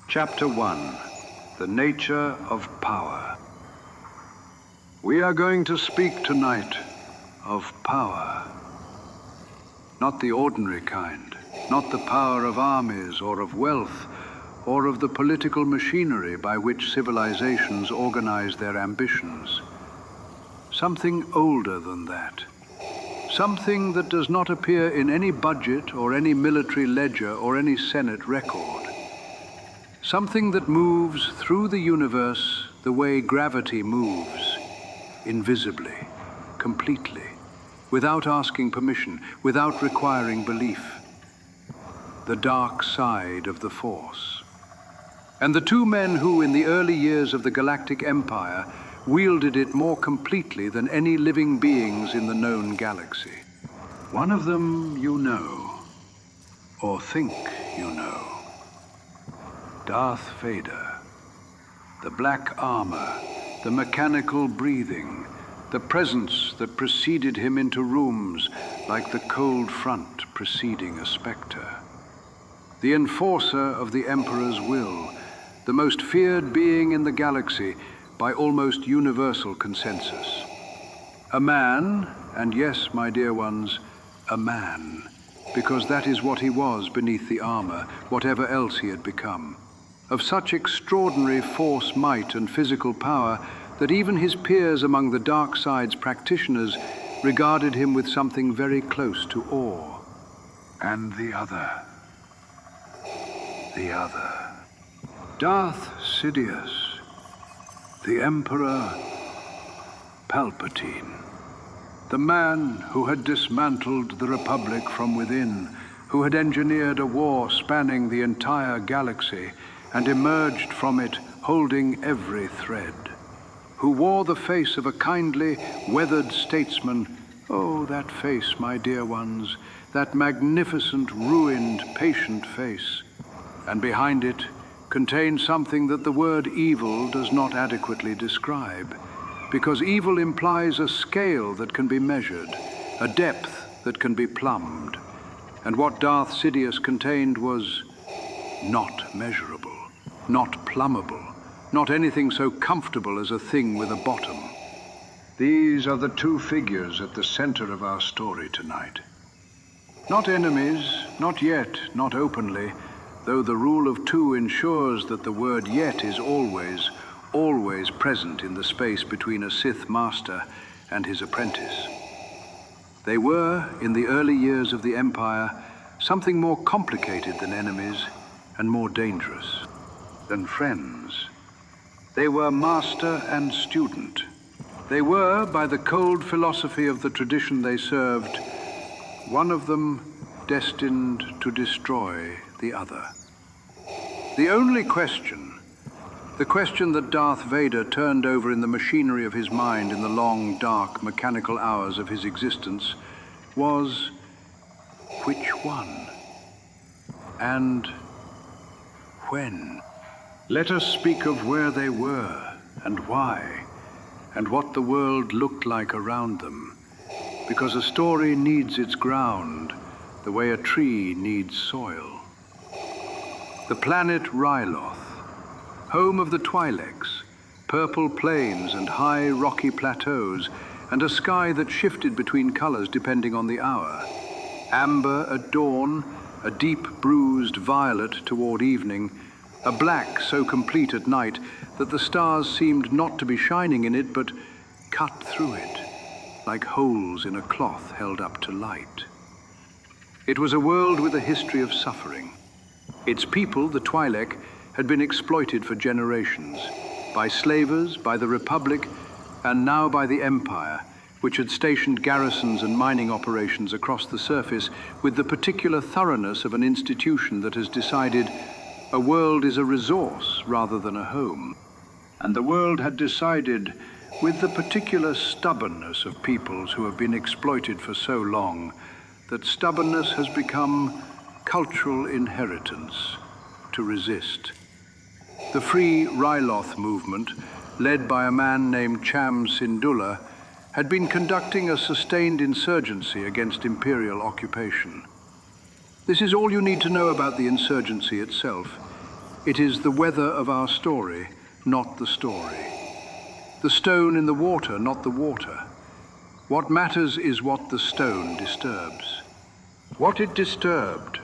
Chapter 1. The Nature of Power. We are going to speak tonight of power. Not the ordinary kind, not the power of armies or of wealth, or of the political machinery by which civilizations organize their ambitions. Something older than that. Something that does not appear in any budget or any military ledger or any Senate record. Something that moves through the universe the way gravity moves, invisibly, completely, without asking permission, without requiring belief. The dark side of the Force. And the two men who, in the early years of the Galactic Empire, wielded it more completely than any living beings in the known galaxy. One of them you know, or think you know. Darth Vader. The black armor, the mechanical breathing, the presence that preceded him into rooms like the cold front preceding a specter. The enforcer of the Emperor's will, the most feared being in the galaxy by almost universal consensus. A man, and yes, my dear ones, a man, because that is what he was beneath the armor, whatever else he had become. Of such extraordinary force, might, and physical power that even his peers among the dark side's practitioners regarded him with something very close to awe. And the other. The other. Darth Sidious, the Emperor Palpatine, the man who had dismantled the Republic from within, who had engineered a war spanning the entire galaxy and emerged from it holding every thread, who wore the face of a kindly, weathered statesman. Oh, that face, my dear ones, that magnificent, ruined, patient face. And behind it contained something that the word evil does not adequately describe, because evil implies a scale that can be measured, a depth that can be plumbed. And what Darth Sidious contained was not measurable, not plumbable, not anything so comfortable as a thing with a bottom. These are the two figures at the center of our story tonight. Not enemies, not yet, not openly, though the rule of two ensures that the word yet is always, always present in the space between a Sith master and his apprentice. They were, in the early years of the Empire, something more complicated than enemies and more dangerous than friends. They were master and student. They were, by the cold philosophy of the tradition they served, one of them destined to destroy the other. The only question, the question that Darth Vader turned over in the machinery of his mind in the long, dark, mechanical hours of his existence, was which one? And when? Let us speak of where they were, and why, and what the world looked like around them, because a story needs its ground, the way a tree needs soil. The planet Ryloth, home of the Twi'leks, purple plains and high rocky plateaus, and a sky that shifted between colors depending on the hour. Amber at dawn, a deep bruised violet toward evening, a black so complete at night that the stars seemed not to be shining in it, but cut through it, like holes in a cloth held up to light. It was a world with a history of suffering. Its people, the Twi'lek, had been exploited for generations, by slavers, by the Republic, and now by the Empire, which had stationed garrisons and mining operations across the surface with the particular thoroughness of an institution that has decided a world is a resource rather than a home. And the world had decided, with the particular stubbornness of peoples who have been exploited for so long, that stubbornness has become cultural inheritance to resist. The Free Ryloth movement, led by a man named Cham Syndulla, had been conducting a sustained insurgency against imperial occupation. This is all you need to know about the insurgency itself. It is the weather of our story, not the story. The stone in the water, not the water. What matters is what the stone disturbs. What it disturbed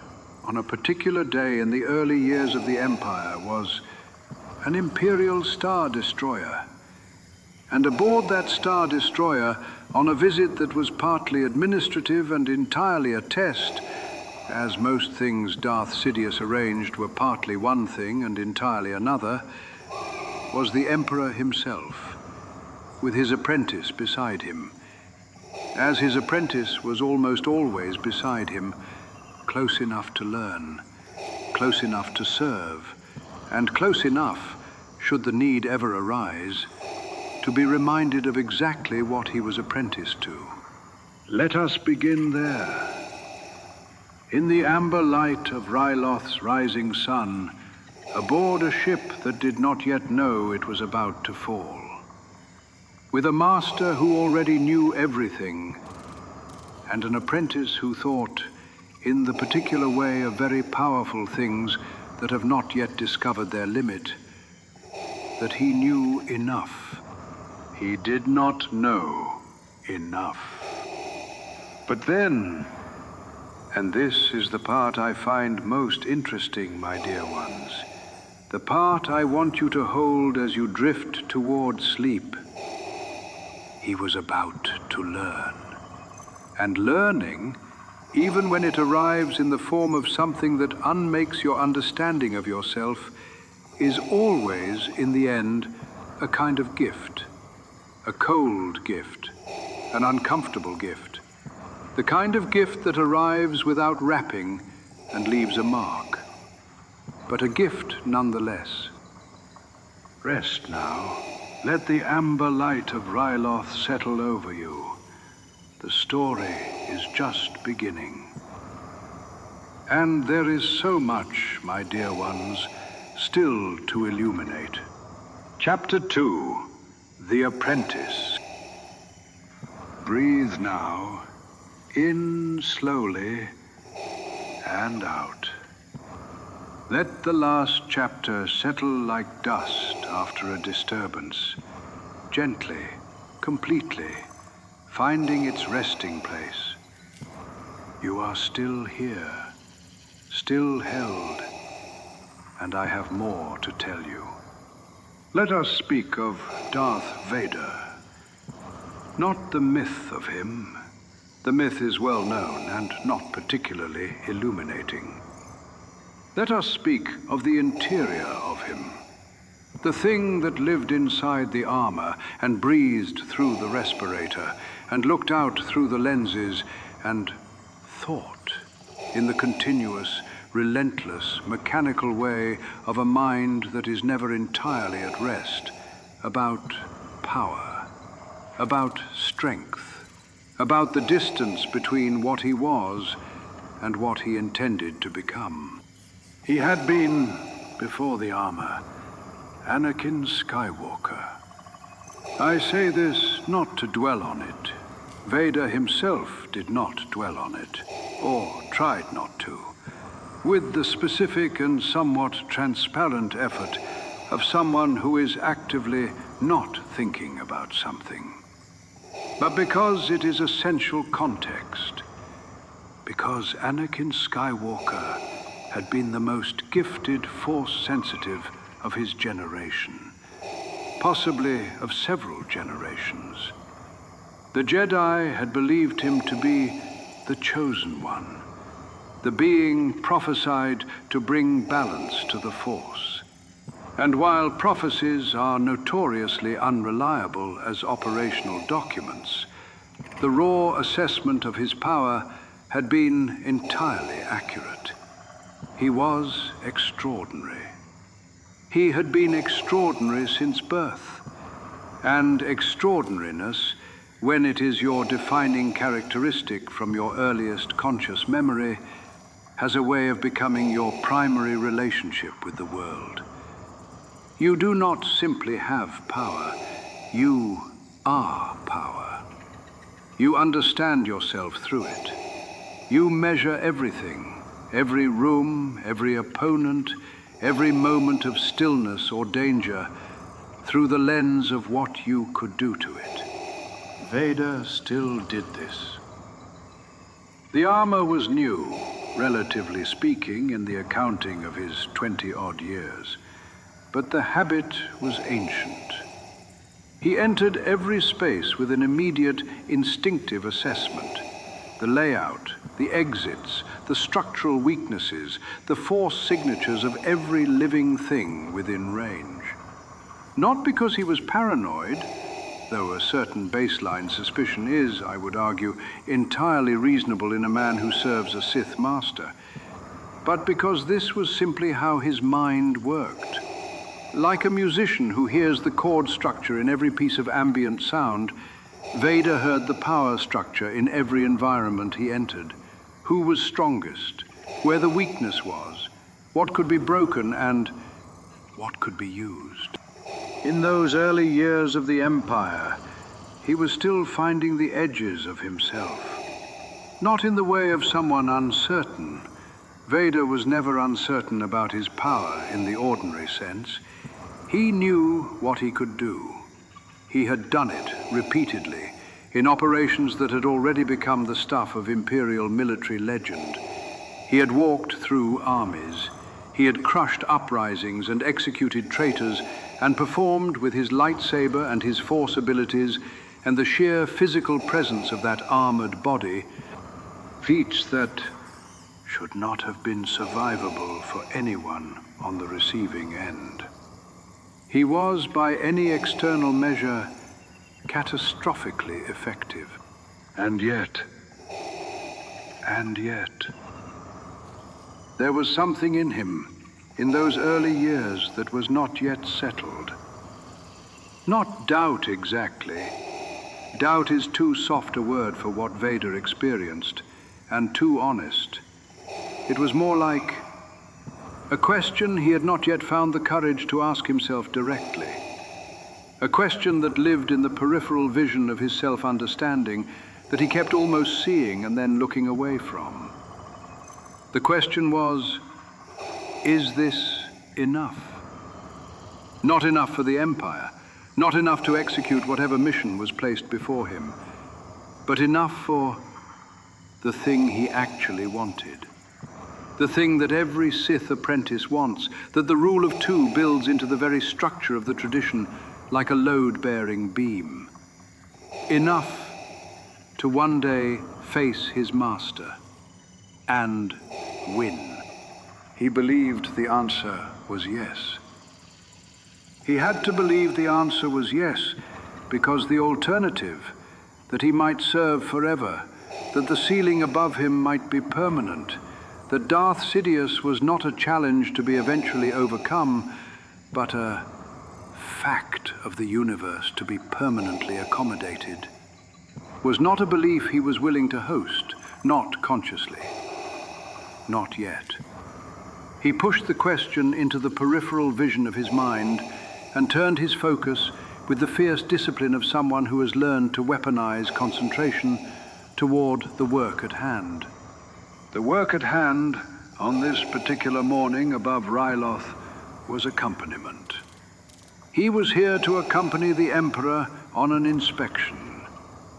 on a particular day in the early years of the Empire was an Imperial Star Destroyer. And aboard that Star Destroyer, on a visit that was partly administrative and entirely a test, as most things Darth Sidious arranged were partly one thing and entirely another, was the Emperor himself, with his apprentice beside him. As his apprentice was almost always beside him, close enough to learn, close enough to serve, and close enough, should the need ever arise, to be reminded of exactly what he was apprenticed to. Let us begin there. In the amber light of Ryloth's rising sun, aboard a ship that did not yet know it was about to fall. With a master who already knew everything, and an apprentice who thought, in the particular way of very powerful things that have not yet discovered their limit, that he knew enough. He did not know enough. But then, and this is the part I find most interesting, my dear ones, the part I want you to hold as you drift toward sleep. He was about to learn. And learning, even when it arrives in the form of something that unmakes your understanding of yourself, is always, in the end, a kind of gift. A cold gift, an uncomfortable gift. The kind of gift that arrives without wrapping and leaves a mark. But a gift nonetheless. Rest now. Let the amber light of Ryloth settle over you. The story is just beginning. And there is so much, my dear ones, still to illuminate. Chapter 2, The Apprentice. Breathe now, in slowly, and out. Let the last chapter settle like dust after a disturbance, gently, completely, finding its resting place. You are still here, still held, and I have more to tell you. Let us speak of Darth Vader. Not the myth of him. The myth is well known and not particularly illuminating. Let us speak of the interior of him. The thing that lived inside the armor and breathed through the respirator and looked out through the lenses and thought in the continuous, relentless, mechanical way of a mind that is never entirely at rest, about power, about strength, about the distance between what he was and what he intended to become. He had been, before the armor, Anakin Skywalker. I say this not to dwell on it. Vader himself did not dwell on it, or tried not to, with the specific and somewhat transparent effort of someone who is actively not thinking about something. But because it is essential context, because Anakin Skywalker had been the most gifted Force-sensitive of his generation, possibly of several generations. The Jedi had believed him to be the chosen one, the being prophesied to bring balance to the Force. And while prophecies are notoriously unreliable as operational documents, the raw assessment of his power had been entirely accurate. He was extraordinary. He had been extraordinary since birth, and extraordinariness, when it is your defining characteristic from your earliest conscious memory, has a way of becoming your primary relationship with the world. You do not simply have power, you are power. You understand yourself through it. You measure everything, every room, every opponent, every moment of stillness or danger, through the lens of what you could do to it. Vader still did this. The armor was new, relatively speaking, in the accounting of his 20-odd years, but the habit was ancient. He entered every space with an immediate, instinctive assessment. The layout, the exits, the structural weaknesses, the force signatures of every living thing within range. Not because he was paranoid, though a certain baseline suspicion is, I would argue, entirely reasonable in a man who serves a Sith master, but because this was simply how his mind worked. Like a musician who hears the chord structure in every piece of ambient sound, Vader heard the power structure in every environment he entered. Who was strongest, where the weakness was, what could be broken, and what could be used. In those early years of the Empire, he was still finding the edges of himself. Not in the way of someone uncertain. Vader was never uncertain about his power in the ordinary sense. He knew what he could do. He had done it repeatedly in operations that had already become the stuff of Imperial military legend. He had walked through armies. He had crushed uprisings and executed traitors and performed with his lightsaber and his force abilities and the sheer physical presence of that armored body, feats that should not have been survivable for anyone on the receiving end. He was, by any external measure, catastrophically effective. And yet, there was something in him, in those early years, that was not yet settled. Not doubt exactly. Doubt is too soft a word for what Vader experienced, and too honest. It was more like a question he had not yet found the courage to ask himself directly. A question that lived in the peripheral vision of his self-understanding that he kept almost seeing and then looking away from. The question was, is this enough? Not enough for the Empire, not enough to execute whatever mission was placed before him, but enough for the thing he actually wanted. The thing that every Sith apprentice wants, that the rule of two builds into the very structure of the tradition like a load-bearing beam. Enough to one day face his master and win. He believed the answer was yes. He had to believe the answer was yes, because the alternative, that he might serve forever, that the ceiling above him might be permanent, that Darth Sidious was not a challenge to be eventually overcome, but a fact of the universe to be permanently accommodated, was not a belief he was willing to host, not consciously. Not yet. He pushed the question into the peripheral vision of his mind and turned his focus with the fierce discipline of someone who has learned to weaponize concentration toward the work at hand. The work at hand, on this particular morning above Ryloth, was accompaniment. He was here to accompany the Emperor on an inspection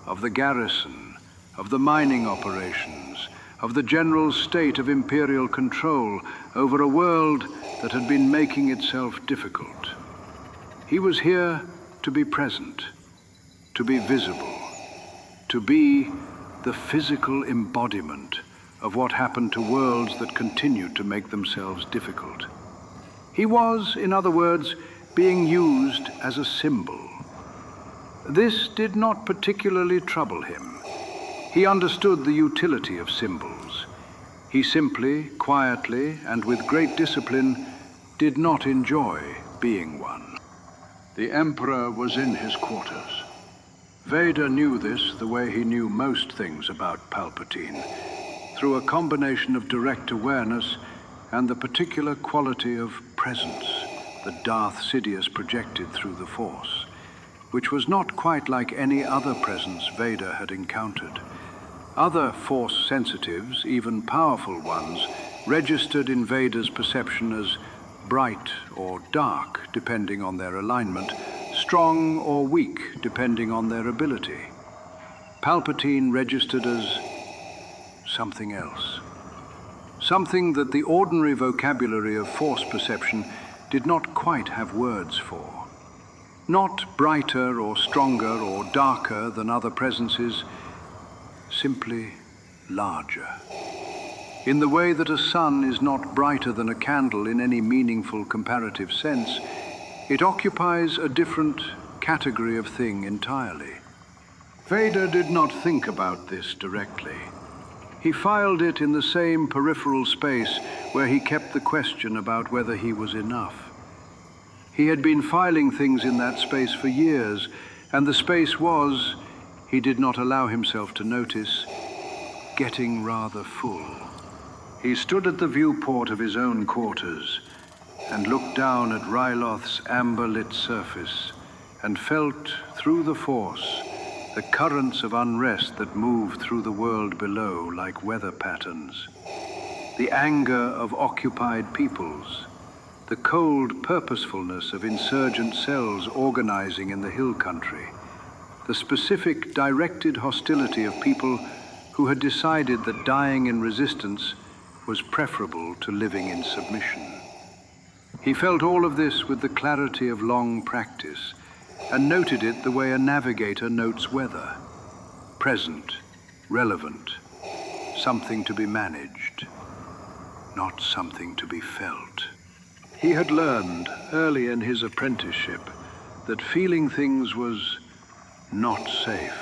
of the garrison, of the mining operations, of the general state of Imperial control over a world that had been making itself difficult. He was here to be present, to be visible, to be the physical embodiment of what happened to worlds that continued to make themselves difficult. He was, in other words, being used as a symbol. This did not particularly trouble him. He understood the utility of symbols. He simply, quietly, and with great discipline, did not enjoy being one. The Emperor was in his quarters. Vader knew this the way he knew most things about Palpatine, through a combination of direct awareness and the particular quality of presence that Darth Sidious projected through the Force, which was not quite like any other presence Vader had encountered. Other Force sensitives, even powerful ones, registered in Vader's perception as bright or dark depending on their alignment, strong or weak depending on their ability. Palpatine registered as something else. Something that the ordinary vocabulary of Force perception did not quite have words for. Not brighter or stronger or darker than other presences, simply larger. In the way that a sun is not brighter than a candle in any meaningful comparative sense, it occupies a different category of thing entirely. Vader did not think about this directly. He filed it in the same peripheral space where he kept the question about whether he was enough. He had been filing things in that space for years, and the space was, he did not allow himself to notice, getting rather full. He stood at the viewport of his own quarters and looked down at Ryloth's amber-lit surface and felt, through the Force, the currents of unrest that moved through the world below like weather patterns. The anger of occupied peoples, the cold purposefulness of insurgent cells organizing in the hill country, the specific directed hostility of people who had decided that dying in resistance was preferable to living in submission. He felt all of this with the clarity of long practice, and noted it the way a navigator notes weather. Present, relevant, something to be managed, not something to be felt. He had learned early in his apprenticeship that feeling things was not safe,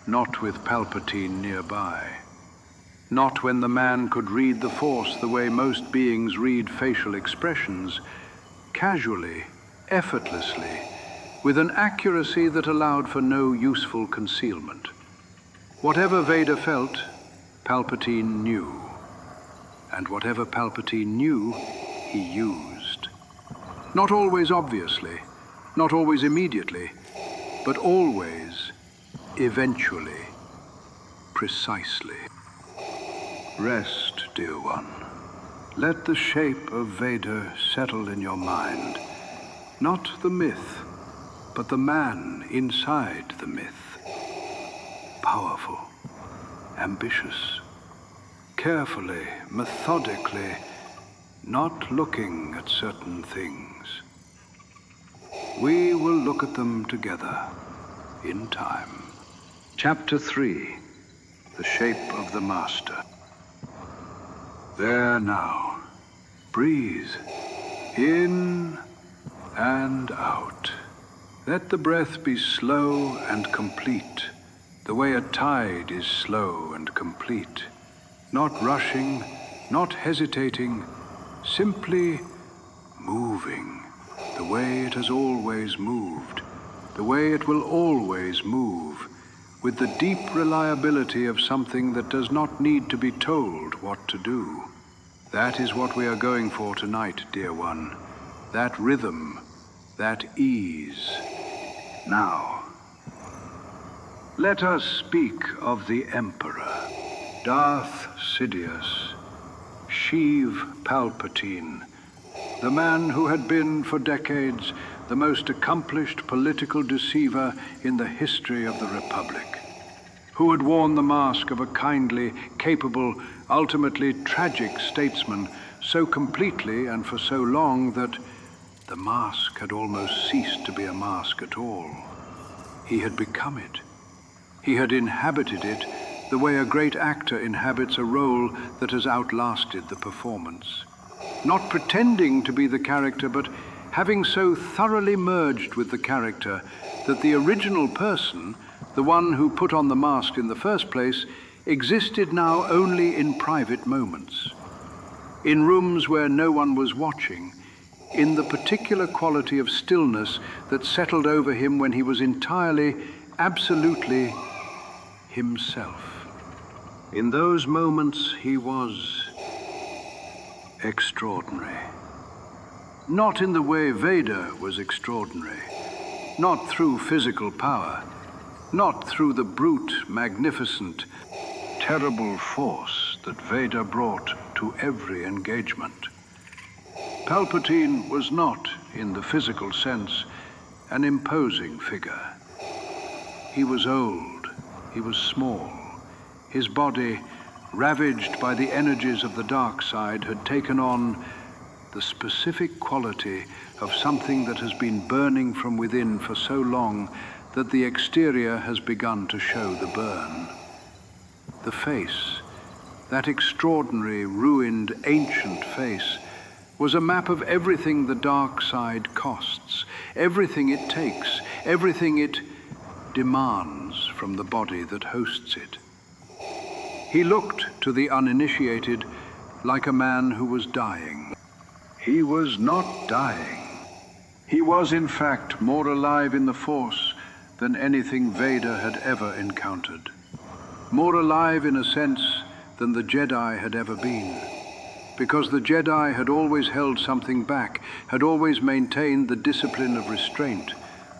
not with Palpatine nearby, not when the man could read the Force the way most beings read facial expressions, casually, effortlessly, with an accuracy that allowed for no useful concealment. Whatever Vader felt, Palpatine knew. And whatever Palpatine knew, he used. Not always obviously, not always immediately, but always, eventually, precisely. Rest, dear one. Let the shape of Vader settle in your mind. Not the myth, but the man inside the myth. Powerful, ambitious, carefully, methodically, not looking at certain things. We will look at them together, in time. Chapter 3, The Shape of the Master. There now. Breathe. In and out. Let the breath be slow and complete, the way a tide is slow and complete. Not rushing, not hesitating, simply moving, the way it has always moved, the way it will always move, with the deep reliability of something that does not need to be told what to do. That is what we are going for tonight, dear one. That rhythm, that ease. Now, let us speak of the Emperor, Darth Sidious, Sheev Palpatine, the man who had been for decades the most accomplished political deceiver in the history of the Republic, who had worn the mask of a kindly, capable, ultimately tragic statesman so completely and for so long that the mask had almost ceased to be a mask at all. He had become it. He had inhabited it the way a great actor inhabits a role that has outlasted the performance. Not pretending to be the character, but having so thoroughly merged with the character that the original person, the one who put on the mask in the first place, existed now only in private moments. In rooms where no one was watching, in the particular quality of stillness that settled over him when he was entirely, absolutely himself. In those moments, he was extraordinary. Not in the way Vader was extraordinary, not through physical power, not through the brute, magnificent, terrible force that Vader brought to every engagement. Palpatine was not, in the physical sense, an imposing figure. He was old, he was small. His body, ravaged by the energies of the dark side, had taken on the specific quality of something that has been burning from within for so long that the exterior has begun to show the burn. The face, that extraordinary, ruined, ancient face, was a map of everything the dark side costs, everything it takes, everything it demands from the body that hosts it. He looked to the uninitiated like a man who was dying. He was not dying. He was, in fact, more alive in the Force than anything Vader had ever encountered. More alive, in a sense, than the Jedi had ever been. Because the Jedi had always held something back, had always maintained the discipline of restraint,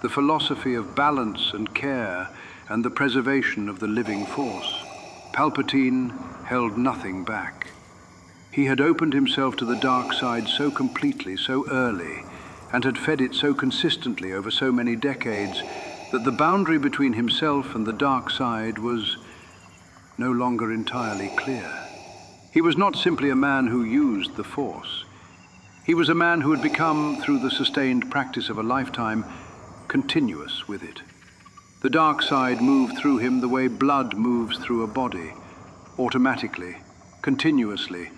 the philosophy of balance and care, and the preservation of the living Force. Palpatine held nothing back. He had opened himself to the dark side so completely, so early, and had fed it so consistently over so many decades, that the boundary between himself and the dark side was no longer entirely clear. He was not simply a man who used the Force. He was a man who had become, through the sustained practice of a lifetime, continuous with it. The dark side moved through him the way blood moves through a body, automatically, continuously,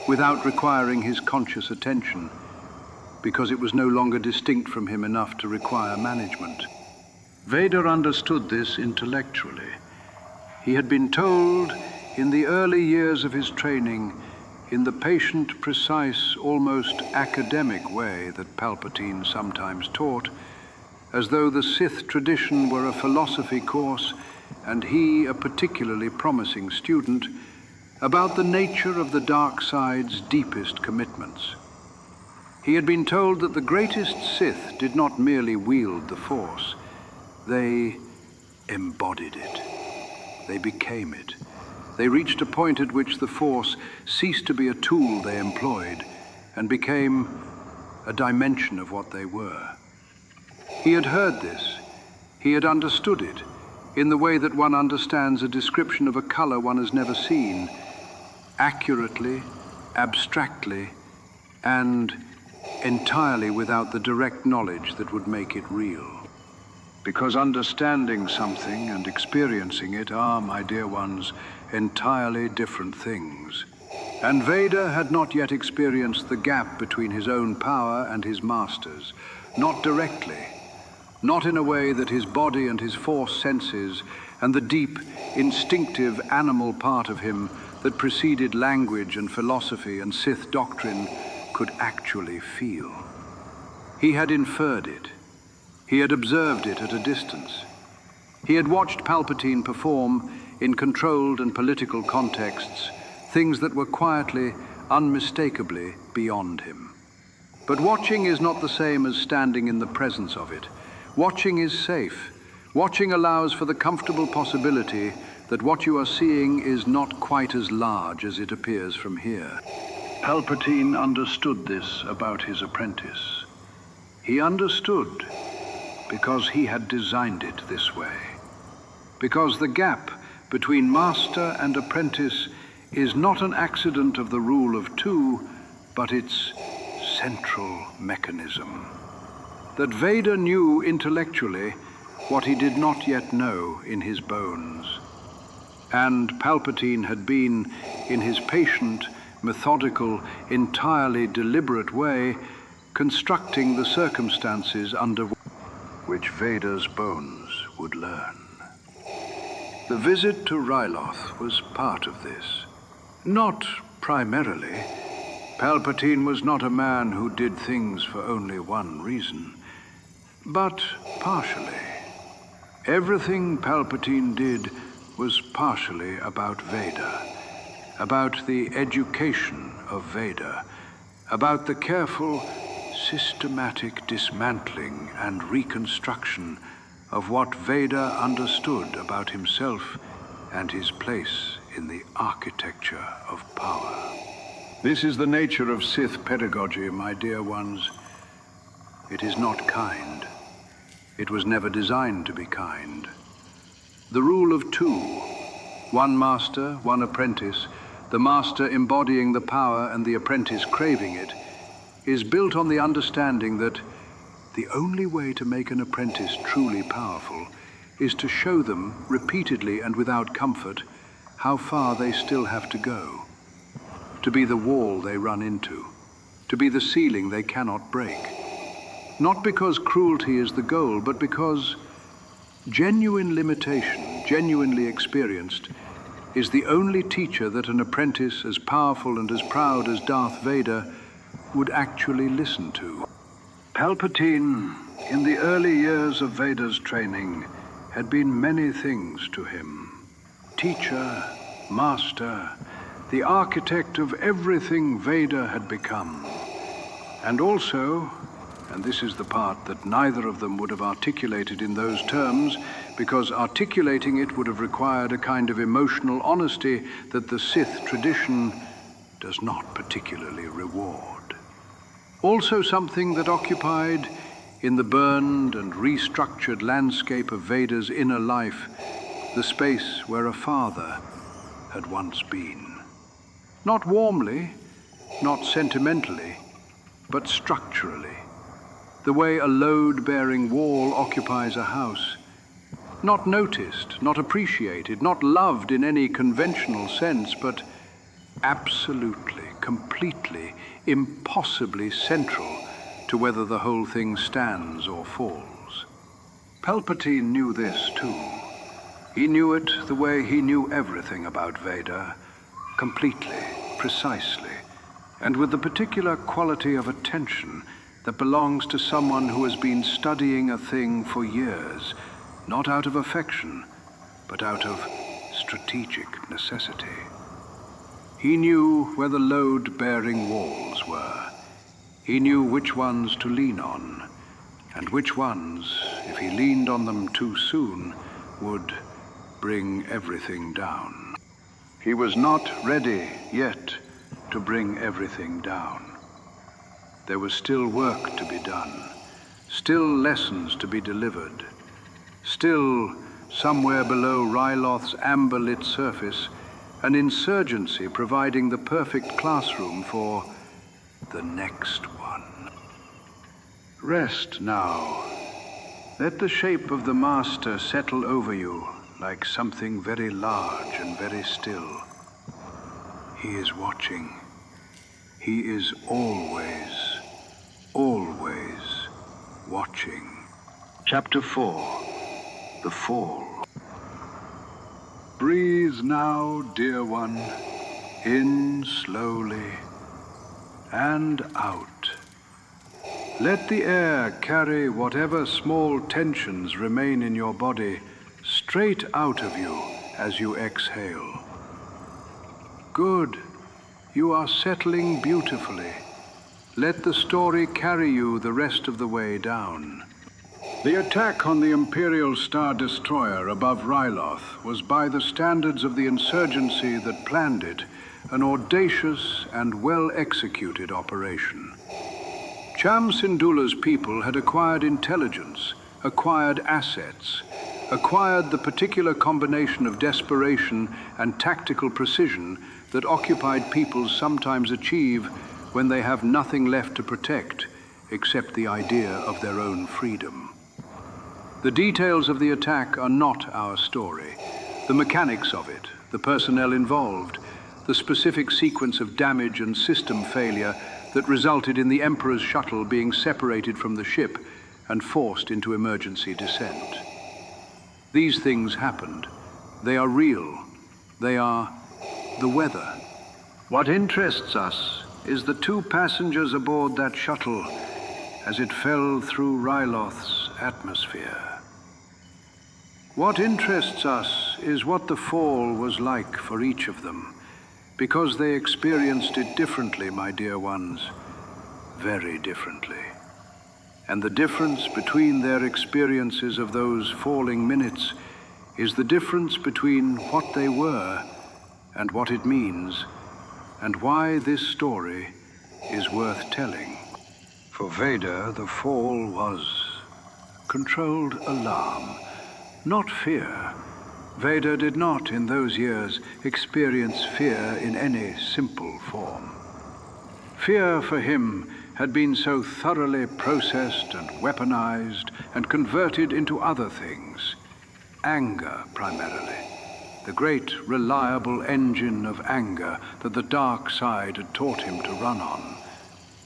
without requiring his conscious attention, because it was no longer distinct from him enough to require management. Vader understood this intellectually. He had been told in the early years of his training, in the patient, precise, almost academic way that Palpatine sometimes taught, as though the Sith tradition were a philosophy course and he a particularly promising student, about the nature of the dark side's deepest commitments. He had been told that the greatest Sith did not merely wield the Force, they embodied it. They became it. They reached a point at which the Force ceased to be a tool they employed and became a dimension of what they were. He had heard this. He had understood it in the way that one understands a description of a color one has never seen, accurately, abstractly, and entirely without the direct knowledge that would make it real. Because understanding something and experiencing it are, my dear ones, entirely different things. And Vader had not yet experienced the gap between his own power and his master's, not directly, not in a way that his body and his Force senses and the deep, instinctive animal part of him that preceded language and philosophy and Sith doctrine could actually feel. He had inferred it. He had observed it at a distance. He had watched Palpatine perform, in controlled and political contexts, things that were quietly, unmistakably beyond him. But watching is not the same as standing in the presence of it. Watching is safe. Watching allows for the comfortable possibility that what you are seeing is not quite as large as it appears from here. Palpatine understood this about his apprentice. He understood because he had designed it this way. Because the gap between master and apprentice is not an accident of the rule of two, but its central mechanism. That Vader knew intellectually what he did not yet know in his bones. And Palpatine had been, in his patient, methodical, entirely deliberate way, constructing the circumstances under which Vader's bones would learn. The visit to Ryloth was part of this. Not primarily. Palpatine was not a man who did things for only one reason, but partially. Everything Palpatine did was partially about Vader, about the education of Vader, about the careful, systematic dismantling and reconstruction of what Vader understood about himself and his place in the architecture of power. This is the nature of Sith pedagogy, my dear ones. It is not kind. It was never designed to be kind. The rule of two, one master, one apprentice, the master embodying the power and the apprentice craving it, is built on the understanding that the only way to make an apprentice truly powerful is to show them, repeatedly and without comfort, how far they still have to go. To be the wall they run into, to be the ceiling they cannot break. Not because cruelty is the goal, but because genuine limitation, genuinely experienced, is the only teacher that an apprentice as powerful and as proud as Darth Vader would actually listen to. Palpatine, in the early years of Vader's training, had been many things to him. Teacher, master, the architect of everything Vader had become. And also, and this is the part that neither of them would have articulated in those terms, because articulating it would have required a kind of emotional honesty that the Sith tradition does not particularly reward. Also something that occupied, in the burned and restructured landscape of Vader's inner life, the space where a father had once been. Not warmly, not sentimentally, but structurally. The way a load-bearing wall occupies a house. Not noticed, not appreciated, not loved in any conventional sense, but absolutely, completely, impossibly central to whether the whole thing stands or falls. Palpatine knew this too. He knew it the way he knew everything about Vader, completely, precisely, and with the particular quality of attention that belongs to someone who has been studying a thing for years, not out of affection, but out of strategic necessity. He knew where the load-bearing walls were. He knew which ones to lean on, and which ones, if he leaned on them too soon, would bring everything down. He was not ready yet to bring everything down. There was still work to be done, still lessons to be delivered, still, somewhere below Ryloth's amber-lit surface, an insurgency providing the perfect classroom for the next one. Rest now. Let the shape of the Master settle over you like something very large and very still. He is watching. He is always, always watching. Chapter 4, The Fall. Breathe now, dear one, in slowly and out. Let the air carry whatever small tensions remain in your body straight out of you as you exhale. Good. You are settling beautifully. Let the story carry you the rest of the way down. The attack on the Imperial Star Destroyer above Ryloth was, by the standards of the insurgency that planned it, an audacious and well-executed operation. Cham Syndulla's people had acquired intelligence, acquired assets, acquired the particular combination of desperation and tactical precision that occupied peoples sometimes achieve when they have nothing left to protect except the idea of their own freedom. The details of the attack are not our story. The mechanics of it, the personnel involved, the specific sequence of damage and system failure that resulted in the Emperor's shuttle being separated from the ship and forced into emergency descent. These things happened. They are real. They are the weather. What interests us is the 2 passengers aboard that shuttle as it fell through Ryloth's atmosphere. What interests us is what the fall was like for each of them, because they experienced it differently, my dear ones, very differently. And the difference between their experiences of those falling minutes is the difference between what they were and what it means and why this story is worth telling. For Vader, the fall was controlled alarm, not fear. Vader did not, in those years, experience fear in any simple form. Fear for him had been so thoroughly processed and weaponized and converted into other things. Anger, primarily. The great, reliable engine of anger that the dark side had taught him to run on.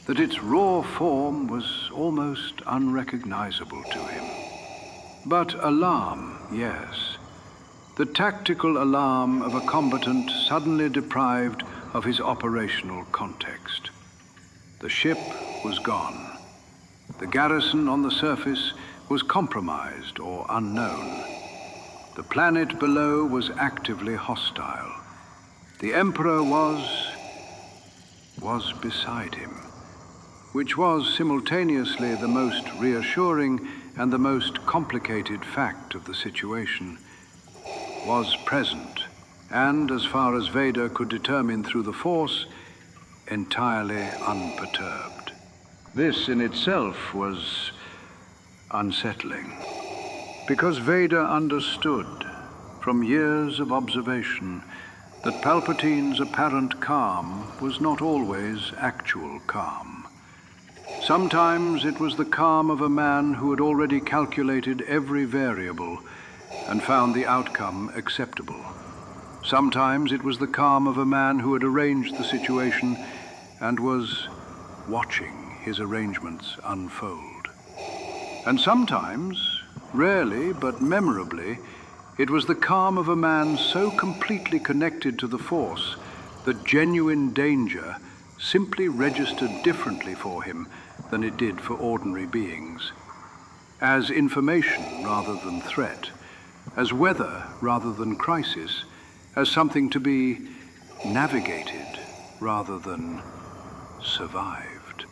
That its raw form was almost unrecognizable to him. But alarm, yes. The tactical alarm of a combatant suddenly deprived of his operational context. The ship was gone. The garrison on the surface was compromised or unknown. The planet below was actively hostile. The Emperor was beside him, which was simultaneously the most reassuring and the most complicated fact of the situation. Was present, and, as far as Vader could determine through the Force, entirely unperturbed. This in itself was unsettling, because Vader understood, from years of observation, that Palpatine's apparent calm was not always actual calm. Sometimes it was the calm of a man who had already calculated every variable and found the outcome acceptable. Sometimes it was the calm of a man who had arranged the situation and was watching his arrangements unfold. And sometimes, rarely but memorably, it was the calm of a man so completely connected to the Force that genuine danger simply registered differently for him than it did for ordinary beings. As information rather than threat, as weather rather than crisis, as something to be navigated rather than survived.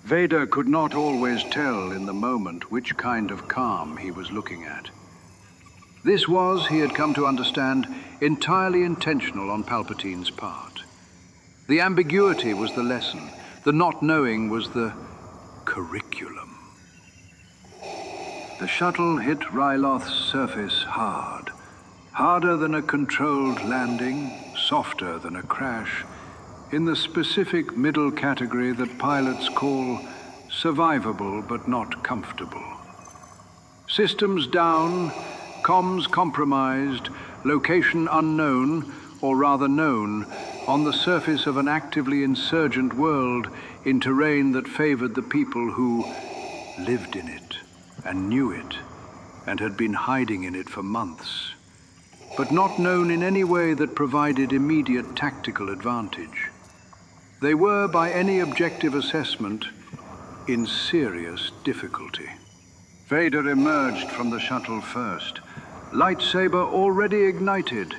Vader could not always tell in the moment which kind of calm he was looking at. This was, he had come to understand, entirely intentional on Palpatine's part. The ambiguity was the lesson. The not knowing was the curriculum. The shuttle hit Ryloth's surface hard. Harder than a controlled landing, softer than a crash, in the specific middle category that pilots call survivable but not comfortable. Systems down, comms compromised, location unknown, or rather known, on the surface of an actively insurgent world in terrain that favored the people who lived in it and knew it and had been hiding in it for months, but not known in any way that provided immediate tactical advantage. They were, by any objective assessment, in serious difficulty. Vader emerged from the shuttle first, lightsaber already ignited,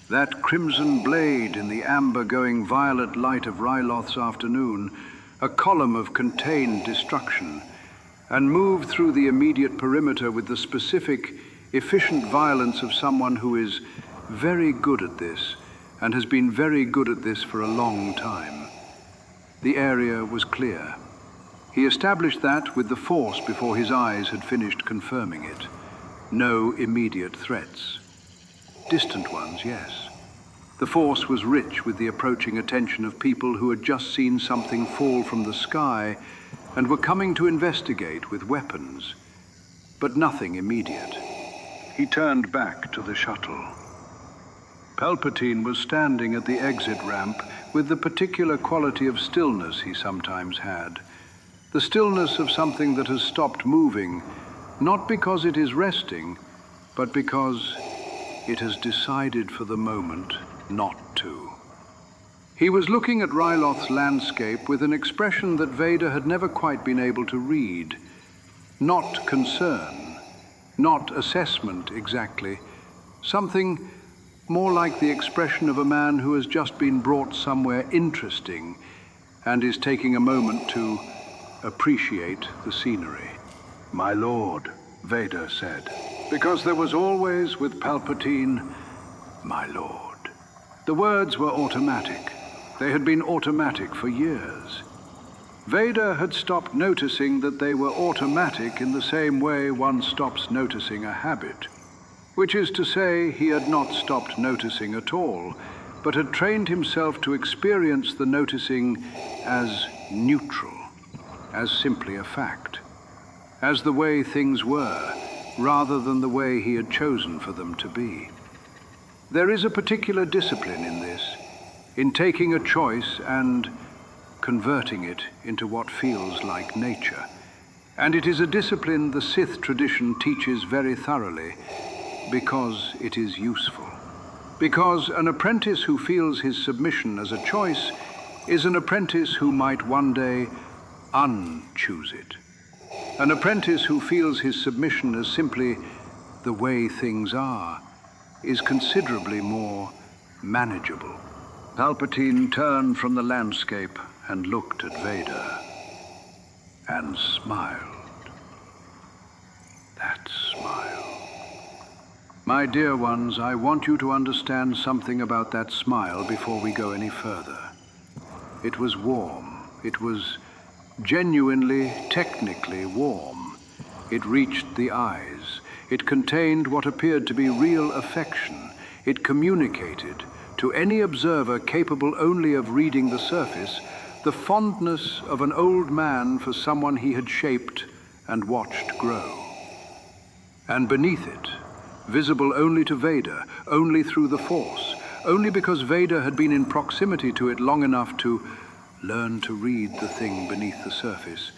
that crimson blade in the amber-going violet light of Ryloth's afternoon, a column of contained destruction, and moved through the immediate perimeter with the specific, efficient violence of someone who is very good at this, and has been very good at this for a long time. The area was clear. He established that with the Force before his eyes had finished confirming it. No immediate threats. Distant ones, yes. The Force was rich with the approaching attention of people who had just seen something fall from the sky and were coming to investigate with weapons, but nothing immediate. He turned back to the shuttle. Palpatine was standing at the exit ramp with the particular quality of stillness he sometimes had. The stillness of something that has stopped moving, not because it is resting, but because it has decided for the moment not to. He was looking at Ryloth's landscape with an expression that Vader had never quite been able to read. Not concern, not assessment exactly, something more like the expression of a man who has just been brought somewhere interesting and is taking a moment to appreciate the scenery. "My lord," Vader said, because there was always with Palpatine, "My lord." The words were automatic. They had been automatic for years. Vader had stopped noticing that they were automatic in the same way one stops noticing a habit. Which is to say, he had not stopped noticing at all, but had trained himself to experience the noticing as neutral, as simply a fact, as the way things were, rather than the way he had chosen for them to be. There is a particular discipline in this, in taking a choice and converting it into what feels like nature. And it is a discipline the Sith tradition teaches very thoroughly, because it is useful. Because an apprentice who feels his submission as a choice is an apprentice who might one day unchoose it. An apprentice who feels his submission as simply the way things are is considerably more manageable. Palpatine turned from the landscape and looked at Vader and smiled. That smile. My dear ones, I want you to understand something about that smile before we go any further. It was warm. It was genuinely, technically warm. It reached the eyes. It contained what appeared to be real affection. It communicated, to any observer capable only of reading the surface, the fondness of an old man for someone he had shaped and watched grow. And beneath it, visible only to Vader, only through the Force, only because Vader had been in proximity to it long enough to learn to read the thing beneath the surface,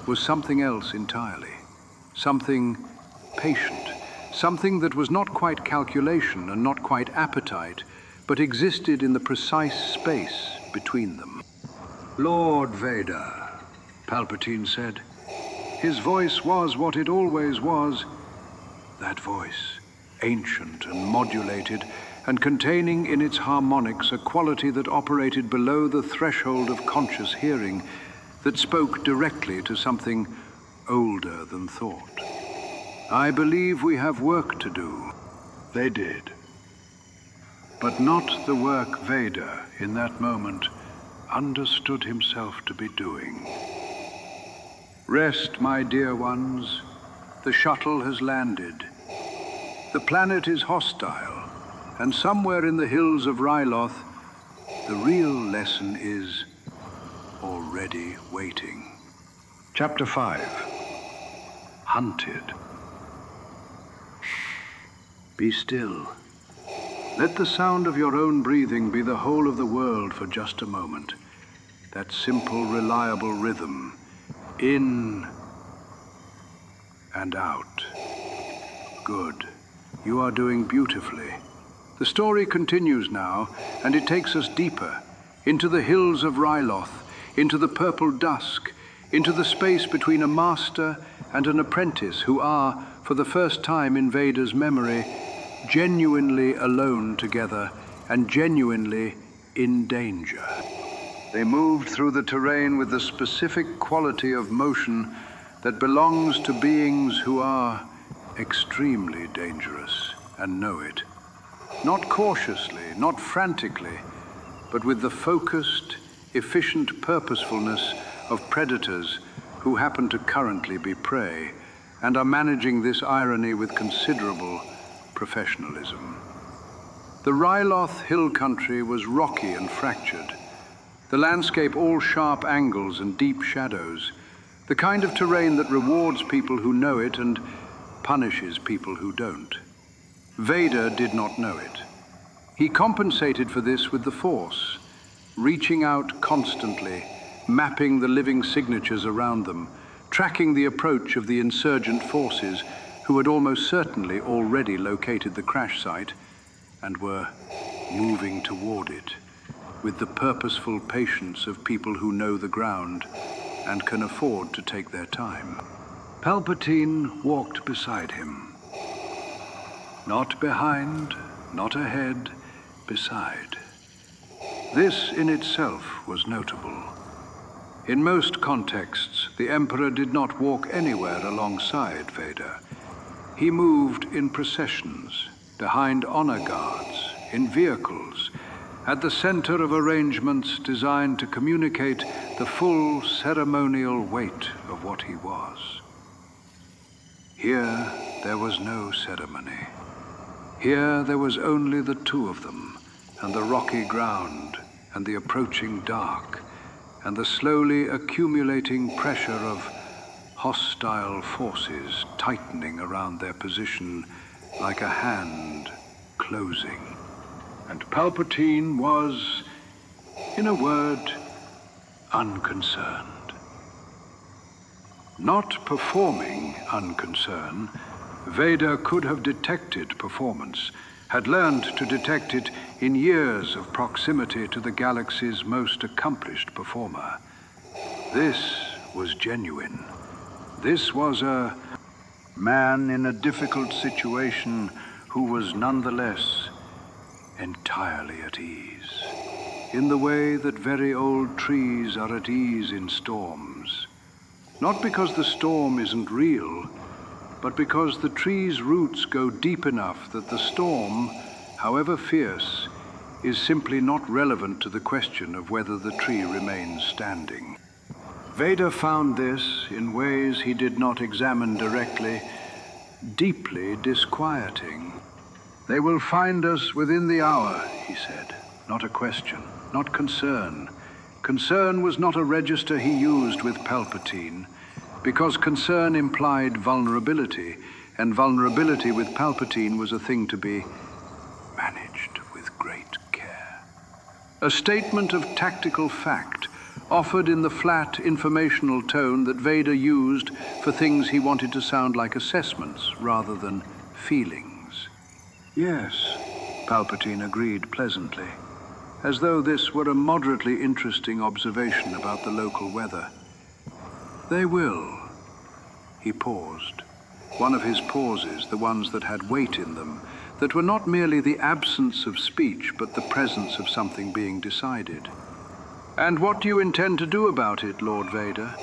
was something else entirely. Something patient, something that was not quite calculation and not quite appetite, but existed in the precise space between them. Lord Vader, Palpatine said. His voice was what it always was. That voice, ancient and modulated, and containing in its harmonics a quality that operated below the threshold of conscious hearing, that spoke directly to something older than thought. I believe we have work to do. They did. But not the work Vader, in that moment, understood himself to be doing. Rest, my dear ones. The shuttle has landed. The planet is hostile, and somewhere in the hills of Ryloth, the real lesson is already waiting. Chapter 5. Hunted. Be still. Let the sound of your own breathing be the whole of the world for just a moment. That simple, reliable rhythm. In and out. Good. You are doing beautifully. The story continues now, and it takes us deeper, into the hills of Ryloth, into the purple dusk, into the space between a master and an apprentice who are, for the first time in Vader's memory, genuinely alone together and genuinely in danger. They moved through the terrain with the specific quality of motion that belongs to beings who are extremely dangerous and know it. Not cautiously, not frantically, but with the focused, efficient purposefulness of predators who happen to currently be prey and are managing this irony with considerable professionalism. The Ryloth hill country was rocky and fractured. The landscape all sharp angles and deep shadows. The kind of terrain that rewards people who know it and punishes people who don't. Vader did not know it. He compensated for this with the Force, reaching out constantly, mapping the living signatures around them, tracking the approach of the insurgent forces who had almost certainly already located the crash site and were moving toward it with the purposeful patience of people who know the ground and can afford to take their time. Palpatine walked beside him. Not behind, not ahead, beside. This in itself was notable. In most contexts, the Emperor did not walk anywhere alongside Vader. He moved in processions, behind honor guards, in vehicles, at the center of arrangements designed to communicate the full ceremonial weight of what he was. Here, there was no ceremony. Here, there was only the two of them, and the rocky ground, and the approaching dark, and the slowly accumulating pressure of hostile forces tightening around their position like a hand closing. And Palpatine was, in a word, unconcerned. Not performing unconcern, Vader could have detected performance, had learned to detect it in years of proximity to the galaxy's most accomplished performer. This was genuine. This was a man in a difficult situation who was nonetheless entirely at ease, in the way that very old trees are at ease in storms. Not because the storm isn't real, but because the tree's roots go deep enough that the storm, however fierce, is simply not relevant to the question of whether the tree remains standing. Vader found this, in ways he did not examine directly, deeply disquieting. "They will find us within the hour," he said. Not a question, not concern. Concern was not a register he used with Palpatine, because concern implied vulnerability, and vulnerability with Palpatine was a thing to be managed with great care. A statement of tactical fact, offered in the flat, informational tone that Vader used for things he wanted to sound like assessments rather than feelings. "Yes," Palpatine agreed pleasantly, as though this were a moderately interesting observation about the local weather. "They will." He paused. One of his pauses, the ones that had weight in them, that were not merely the absence of speech, but the presence of something being decided. "And what do you intend to do about it, Lord Vader?"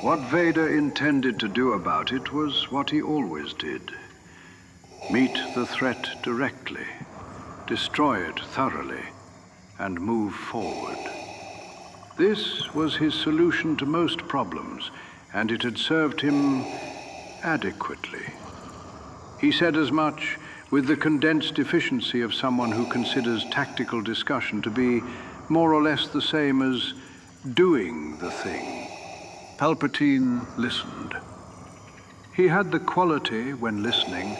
What Vader intended to do about it was what he always did. Meet the threat directly, destroy it thoroughly, and move forward. This was his solution to most problems, and it had served him adequately. He said as much with the condensed efficiency of someone who considers tactical discussion to be more or less the same as doing the thing. Palpatine listened. He had the quality, when listening,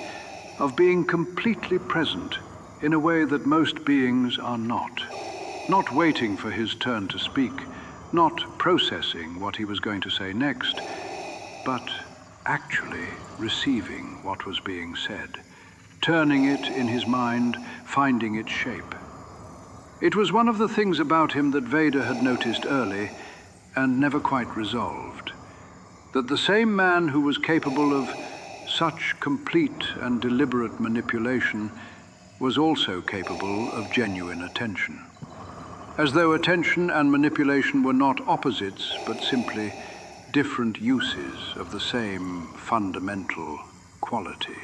of being completely present in a way that most beings are not. Not waiting for his turn to speak, not processing what he was going to say next, but actually receiving what was being said, turning it in his mind, finding its shape. It was one of the things about him that Vader had noticed early and never quite resolved, that the same man who was capable of such complete and deliberate manipulation was also capable of genuine attention. As though attention and manipulation were not opposites, but simply different uses of the same fundamental quality.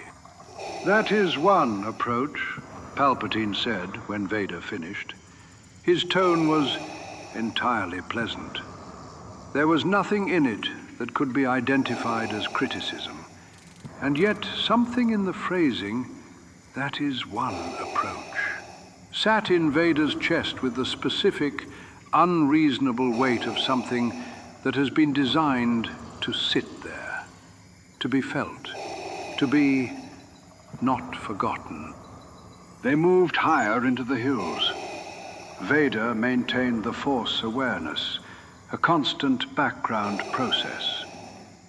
"That is one approach," Palpatine said when Vader finished. His tone was entirely pleasant. There was nothing in it that could be identified as criticism. And yet something in the phrasing, "that is one approach," sat in Vader's chest with the specific, unreasonable weight of something that has been designed to sit there, to be felt, to be not forgotten. They moved higher into the hills. Vader maintained the Force awareness, a constant background process,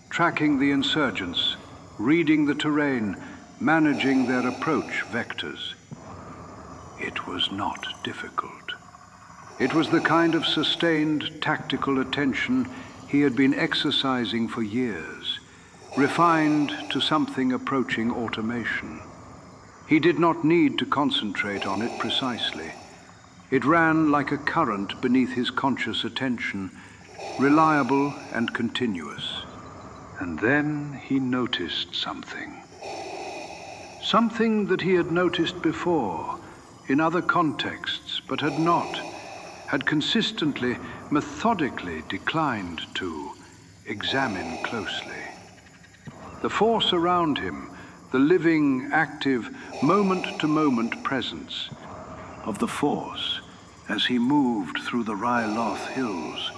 tracking the insurgents, reading the terrain, managing their approach vectors. It was not difficult. It was the kind of sustained tactical attention he had been exercising for years, refined to something approaching automation. He did not need to concentrate on it precisely. It ran like a current beneath his conscious attention, reliable and continuous. And then he noticed something. Something that he had noticed before, in other contexts, but had consistently, methodically declined to examine closely. The force around him, the living, active, moment-to-moment presence of the Force as he moved through the Ryloth hills,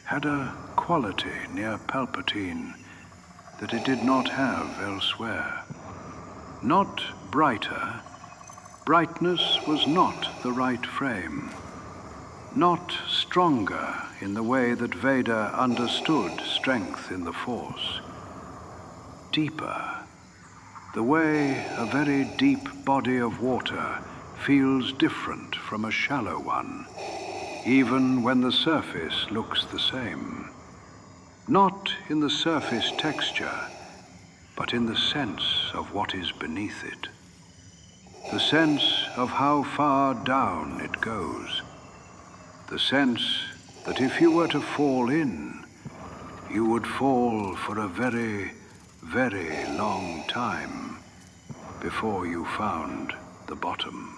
had a quality near Palpatine that it did not have elsewhere. Not brighter. Brightness was not the right frame. Not stronger in the way that Vader understood strength in the Force. Deeper. The way a very deep body of water feels different from a shallow one, even when the surface looks the same. Not in the surface texture, but in the sense of what is beneath it. The sense of how far down it goes. The sense that if you were to fall in, you would fall for a very, very long time before you found the bottom.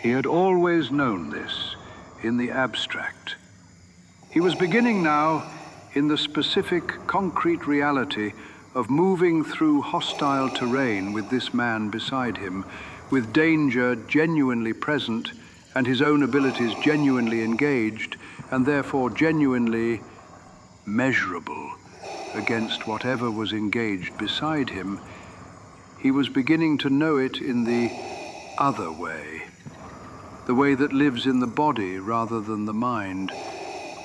He had always known this in the abstract. He was beginning now in the specific, concrete reality of moving through hostile terrain with this man beside him, with danger genuinely present and his own abilities genuinely engaged, and therefore genuinely measurable against whatever was engaged beside him. He was beginning to know it in the other way. The way that lives in the body rather than the mind.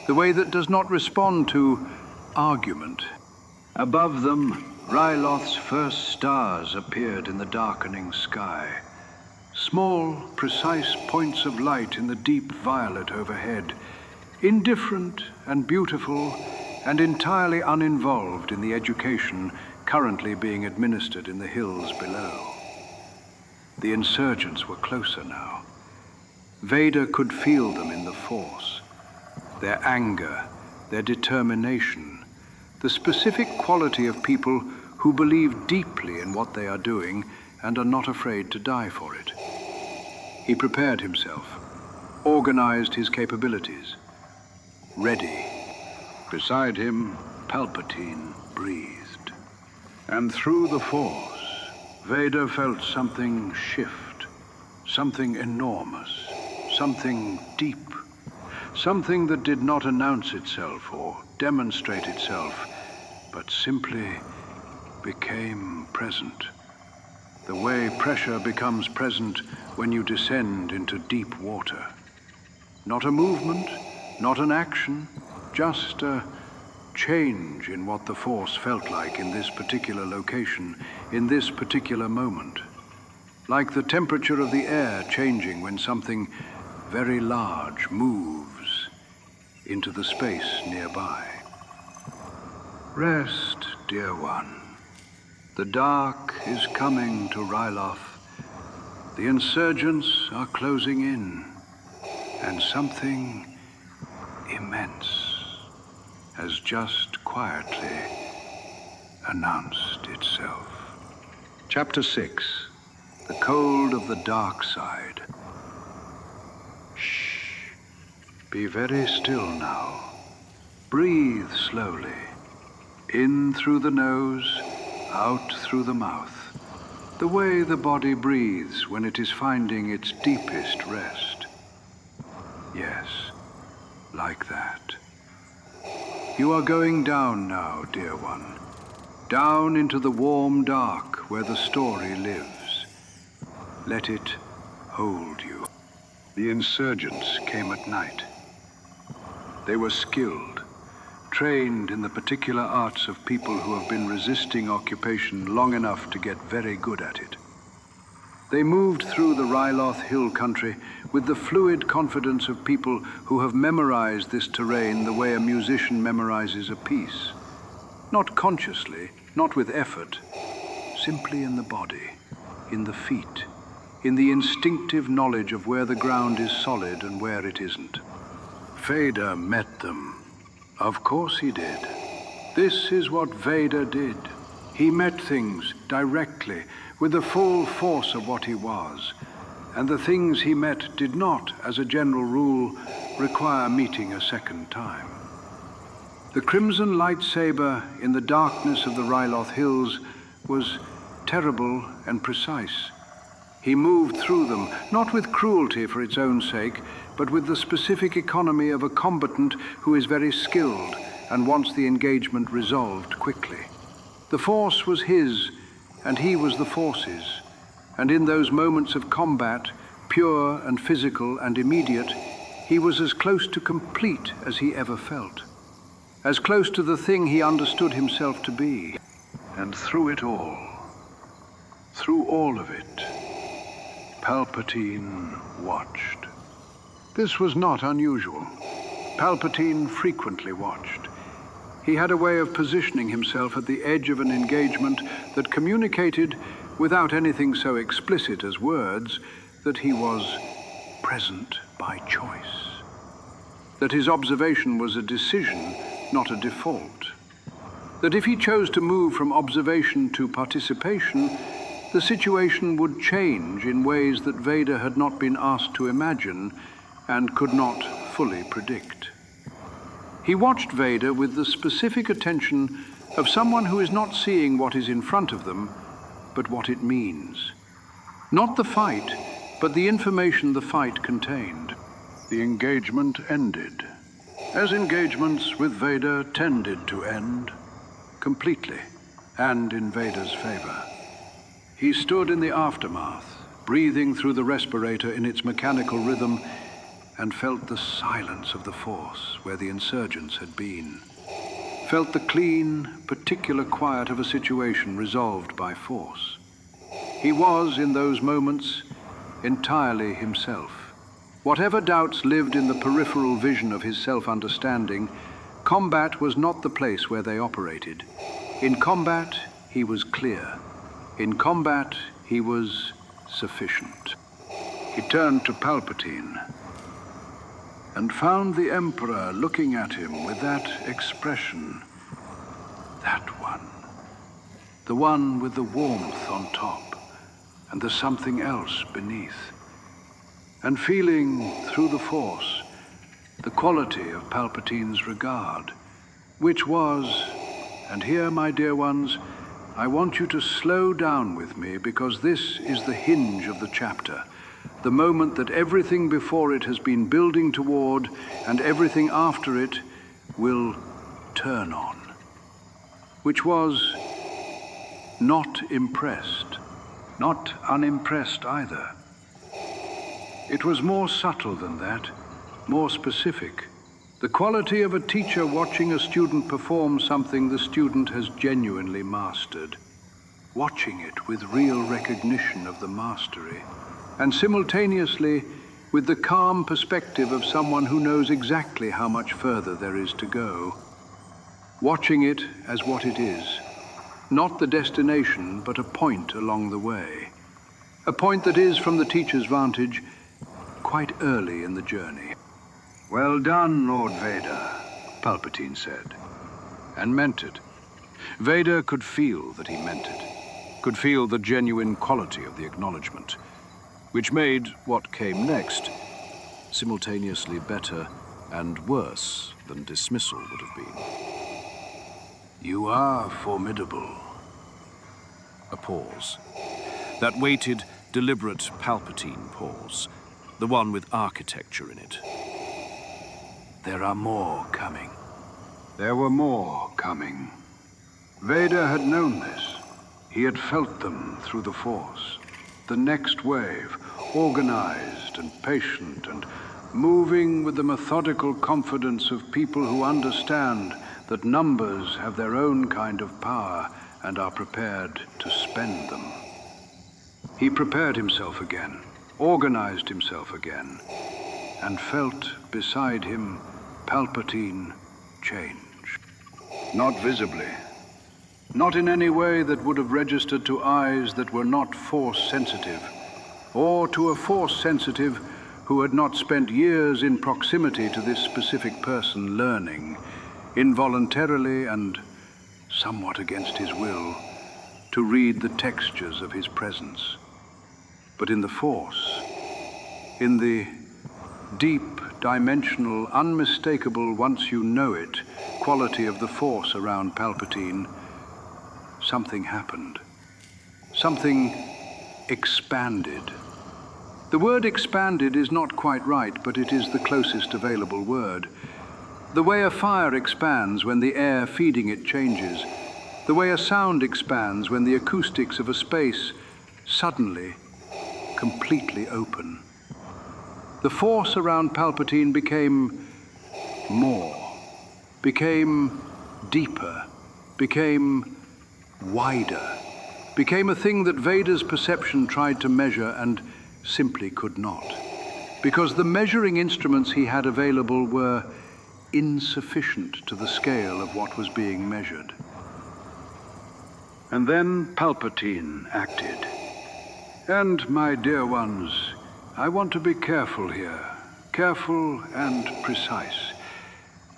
The way that does not respond to argument. Above them, Ryloth's first stars appeared in the darkening sky. Small, precise points of light in the deep violet overhead. Indifferent and beautiful and entirely uninvolved in the education currently being administered in the hills below. The insurgents were closer now. Vader could feel them in the Force. Their anger, their determination, the specific quality of people who believe deeply in what they are doing and are not afraid to die for it. He prepared himself, organized his capabilities. Ready. Beside him, Palpatine breathed. And through the Force, Vader felt something shift, something enormous. Something deep, something that did not announce itself or demonstrate itself, but simply became present. The way pressure becomes present when you descend into deep water. Not a movement, not an action, just a change in what the Force felt like in this particular location, in this particular moment. Like the temperature of the air changing when something very large moves into the space nearby. Rest, dear one. The dark is coming to Ryloth. The insurgents are closing in, and something immense has just quietly announced itself. Chapter 6. The Cold of the Dark Side. Shh. Be very still now. Breathe slowly. In through the nose, out through the mouth. The way the body breathes when it is finding its deepest rest. Yes, like that. You are going down now, dear one. Down into the warm dark where the story lives. Let it hold you. The insurgents came at night. They were skilled, trained in the particular arts of people who have been resisting occupation long enough to get very good at it. They moved through the Ryloth hill country with the fluid confidence of people who have memorized this terrain the way a musician memorizes a piece. Not consciously, not with effort, simply in the body, in the feet, in the instinctive knowledge of where the ground is solid and where it isn't. Vader met them. Of course he did. This is what Vader did. He met things directly, with the full force of what he was, and the things he met did not, as a general rule, require meeting a second time. The crimson lightsaber in the darkness of the Ryloth hills was terrible and precise. He moved through them, not with cruelty for its own sake, but with the specific economy of a combatant who is very skilled and wants the engagement resolved quickly. The Force was his, and he was the Force's, and in those moments of combat, pure and physical and immediate, he was as close to complete as he ever felt, as close to the thing he understood himself to be. And through it all, through all of it, Palpatine watched. This was not unusual. Palpatine frequently watched. He had a way of positioning himself at the edge of an engagement that communicated, without anything so explicit as words, that he was present by choice. That his observation was a decision, not a default. That if he chose to move from observation to participation, the situation would change in ways that Vader had not been asked to imagine and could not fully predict. He watched Vader with the specific attention of someone who is not seeing what is in front of them, but what it means. Not the fight, but the information the fight contained. The engagement ended, as engagements with Vader tended to end, completely, and in Vader's favor. He stood in the aftermath, breathing through the respirator in its mechanical rhythm, and felt the silence of the Force where the insurgents had been. Felt the clean, particular quiet of a situation resolved by Force. He was, in those moments, entirely himself. Whatever doubts lived in the peripheral vision of his self-understanding, combat was not the place where they operated. In combat, he was clear. In combat, he was sufficient. He turned to Palpatine and found the Emperor looking at him with that expression. That one. The one with the warmth on top and the something else beneath. And feeling, through the Force, the quality of Palpatine's regard, which was, and here, my dear ones, I want you to slow down with me, because this is the hinge of the chapter, the moment that everything before it has been building toward and everything after it will turn on, which was not impressed, not unimpressed either. It was more subtle than that, more specific. The quality of a teacher watching a student perform something the student has genuinely mastered, watching it with real recognition of the mastery, and simultaneously with the calm perspective of someone who knows exactly how much further there is to go. Watching it as what it is, not the destination, but a point along the way. A point that is, from the teacher's vantage, quite early in the journey. "Well done, Lord Vader," Palpatine said, and meant it. Vader could feel that he meant it, could feel the genuine quality of the acknowledgement, which made what came next simultaneously better and worse than dismissal would have been. "You are formidable." A pause. That weighted, deliberate Palpatine pause, the one with architecture in it. "There are more coming." There were more coming. Vader had known this. He had felt them through the Force. The next wave, organized and patient and moving with the methodical confidence of people who understand that numbers have their own kind of power and are prepared to spend them. He prepared himself again, organized himself again, and felt beside him Palpatine change. Not visibly. Not in any way that would have registered to eyes that were not Force-sensitive, or to a Force-sensitive who had not spent years in proximity to this specific person learning, involuntarily and somewhat against his will, to read the textures of his presence. But in the Force, in the deep, dimensional, unmistakable, once you know it, quality of the Force around Palpatine, something happened. Something expanded. The word expanded is not quite right, but it is the closest available word. The way a fire expands when the air feeding it changes, the way a sound expands when the acoustics of a space suddenly, completely open. The Force around Palpatine became more, became deeper, became wider, became a thing that Vader's perception tried to measure and simply could not, because the measuring instruments he had available were insufficient to the scale of what was being measured. And then Palpatine acted. And, my dear ones, I want to be careful here, careful and precise,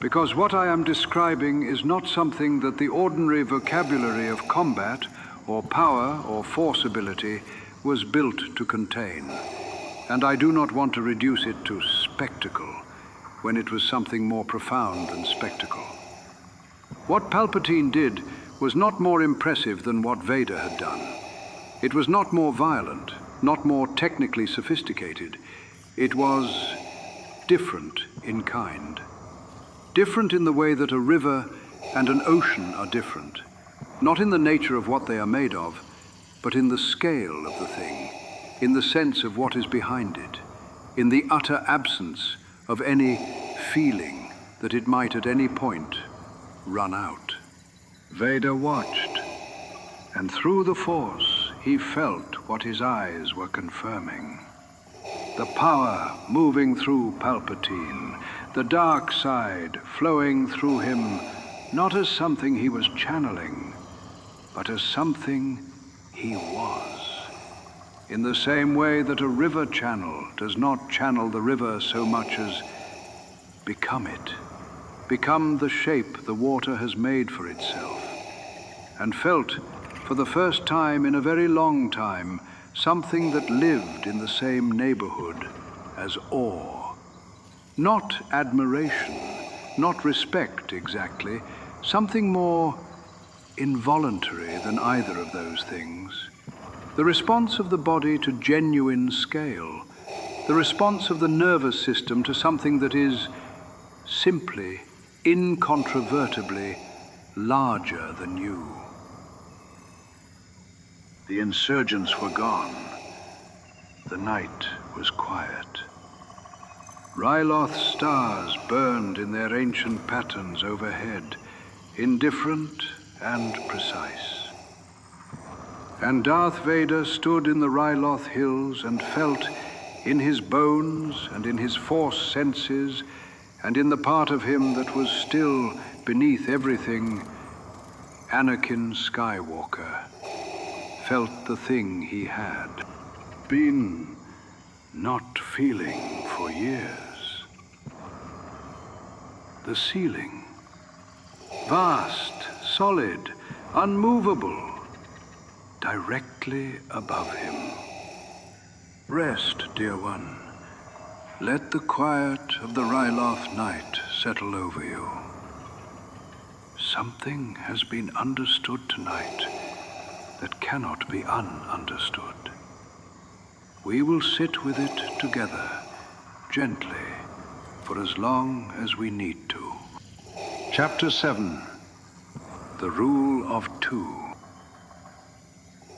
because what I am describing is not something that the ordinary vocabulary of combat or power or force ability was built to contain. And I do not want to reduce it to spectacle when it was something more profound than spectacle. What Palpatine did was not more impressive than what Vader had done. It was not more violent, not more technically sophisticated. It was different in kind. Different in the way that a river and an ocean are different. Not in the nature of what they are made of, but in the scale of the thing, in the sense of what is behind it, in the utter absence of any feeling that it might at any point run out. Vader watched, and through the Force he felt what his eyes were confirming. The power moving through Palpatine, the dark side flowing through him, not as something he was channeling, but as something he was. In the same way that a river channel does not channel the river so much as become it, become the shape the water has made for itself, and felt, for the first time in a very long time, something that lived in the same neighborhood as awe. Not admiration, not respect exactly, something more involuntary than either of those things. The response of the body to genuine scale, the response of the nervous system to something that is simply, incontrovertibly larger than you. The insurgents were gone. The night was quiet. Ryloth's stars burned in their ancient patterns overhead, indifferent and precise. And Darth Vader stood in the Ryloth hills and felt in his bones and in his Force senses and in the part of him that was still beneath everything, Anakin Skywalker felt the thing he had been not feeling for years. The ceiling, vast, solid, unmovable, directly above him. Rest, dear one. Let the quiet of the Ryloth night settle over you. Something has been understood tonight that cannot be ununderstood. We will sit with it together, gently, for as long as we need to. Chapter 7. The Rule of Two.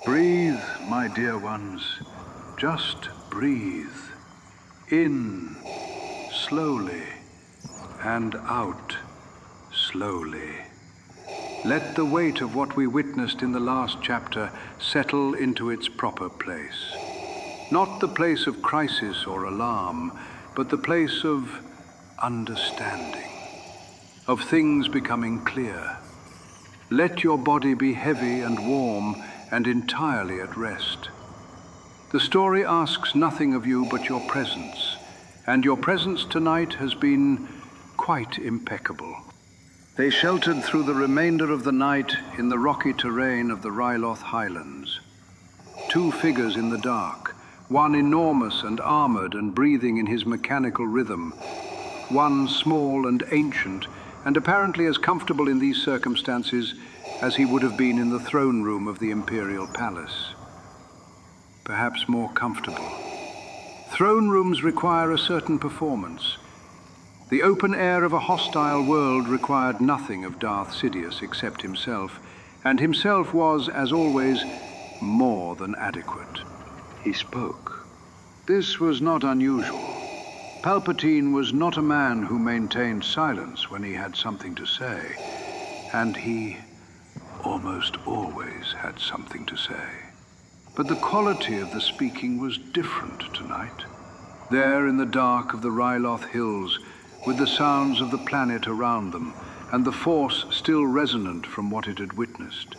Breathe, my dear ones. Just breathe. In, slowly, and out, slowly. Let the weight of what we witnessed in the last chapter settle into its proper place. Not the place of crisis or alarm, but the place of understanding, of things becoming clear. Let your body be heavy and warm and entirely at rest. The story asks nothing of you but your presence, and your presence tonight has been quite impeccable. They sheltered through the remainder of the night in the rocky terrain of the Ryloth highlands. Two figures in the dark, one enormous and armored and breathing in his mechanical rhythm, one small and ancient, and apparently as comfortable in these circumstances as he would have been in the throne room of the imperial palace. Perhaps more comfortable. Throne rooms require a certain performance. The open air of a hostile world required nothing of Darth Sidious except himself, and himself was, as always, more than adequate. He spoke. This was not unusual. Palpatine was not a man who maintained silence when he had something to say, and he almost always had something to say. But the quality of the speaking was different tonight. There in the dark of the Ryloth hills, with the sounds of the planet around them, and the force still resonant from what it had witnessed,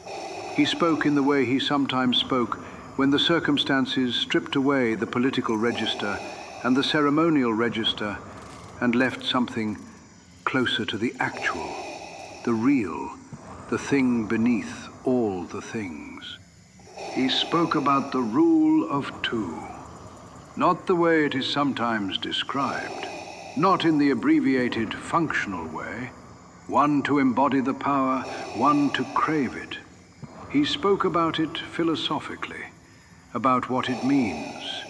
he spoke in the way he sometimes spoke when the circumstances stripped away the political register and the ceremonial register and left something closer to the actual, the real, the thing beneath all the things. He spoke about the rule of two, not the way it is sometimes described, not in the abbreviated functional way, one to embody the power, one to crave it. He spoke about it philosophically, about what it means,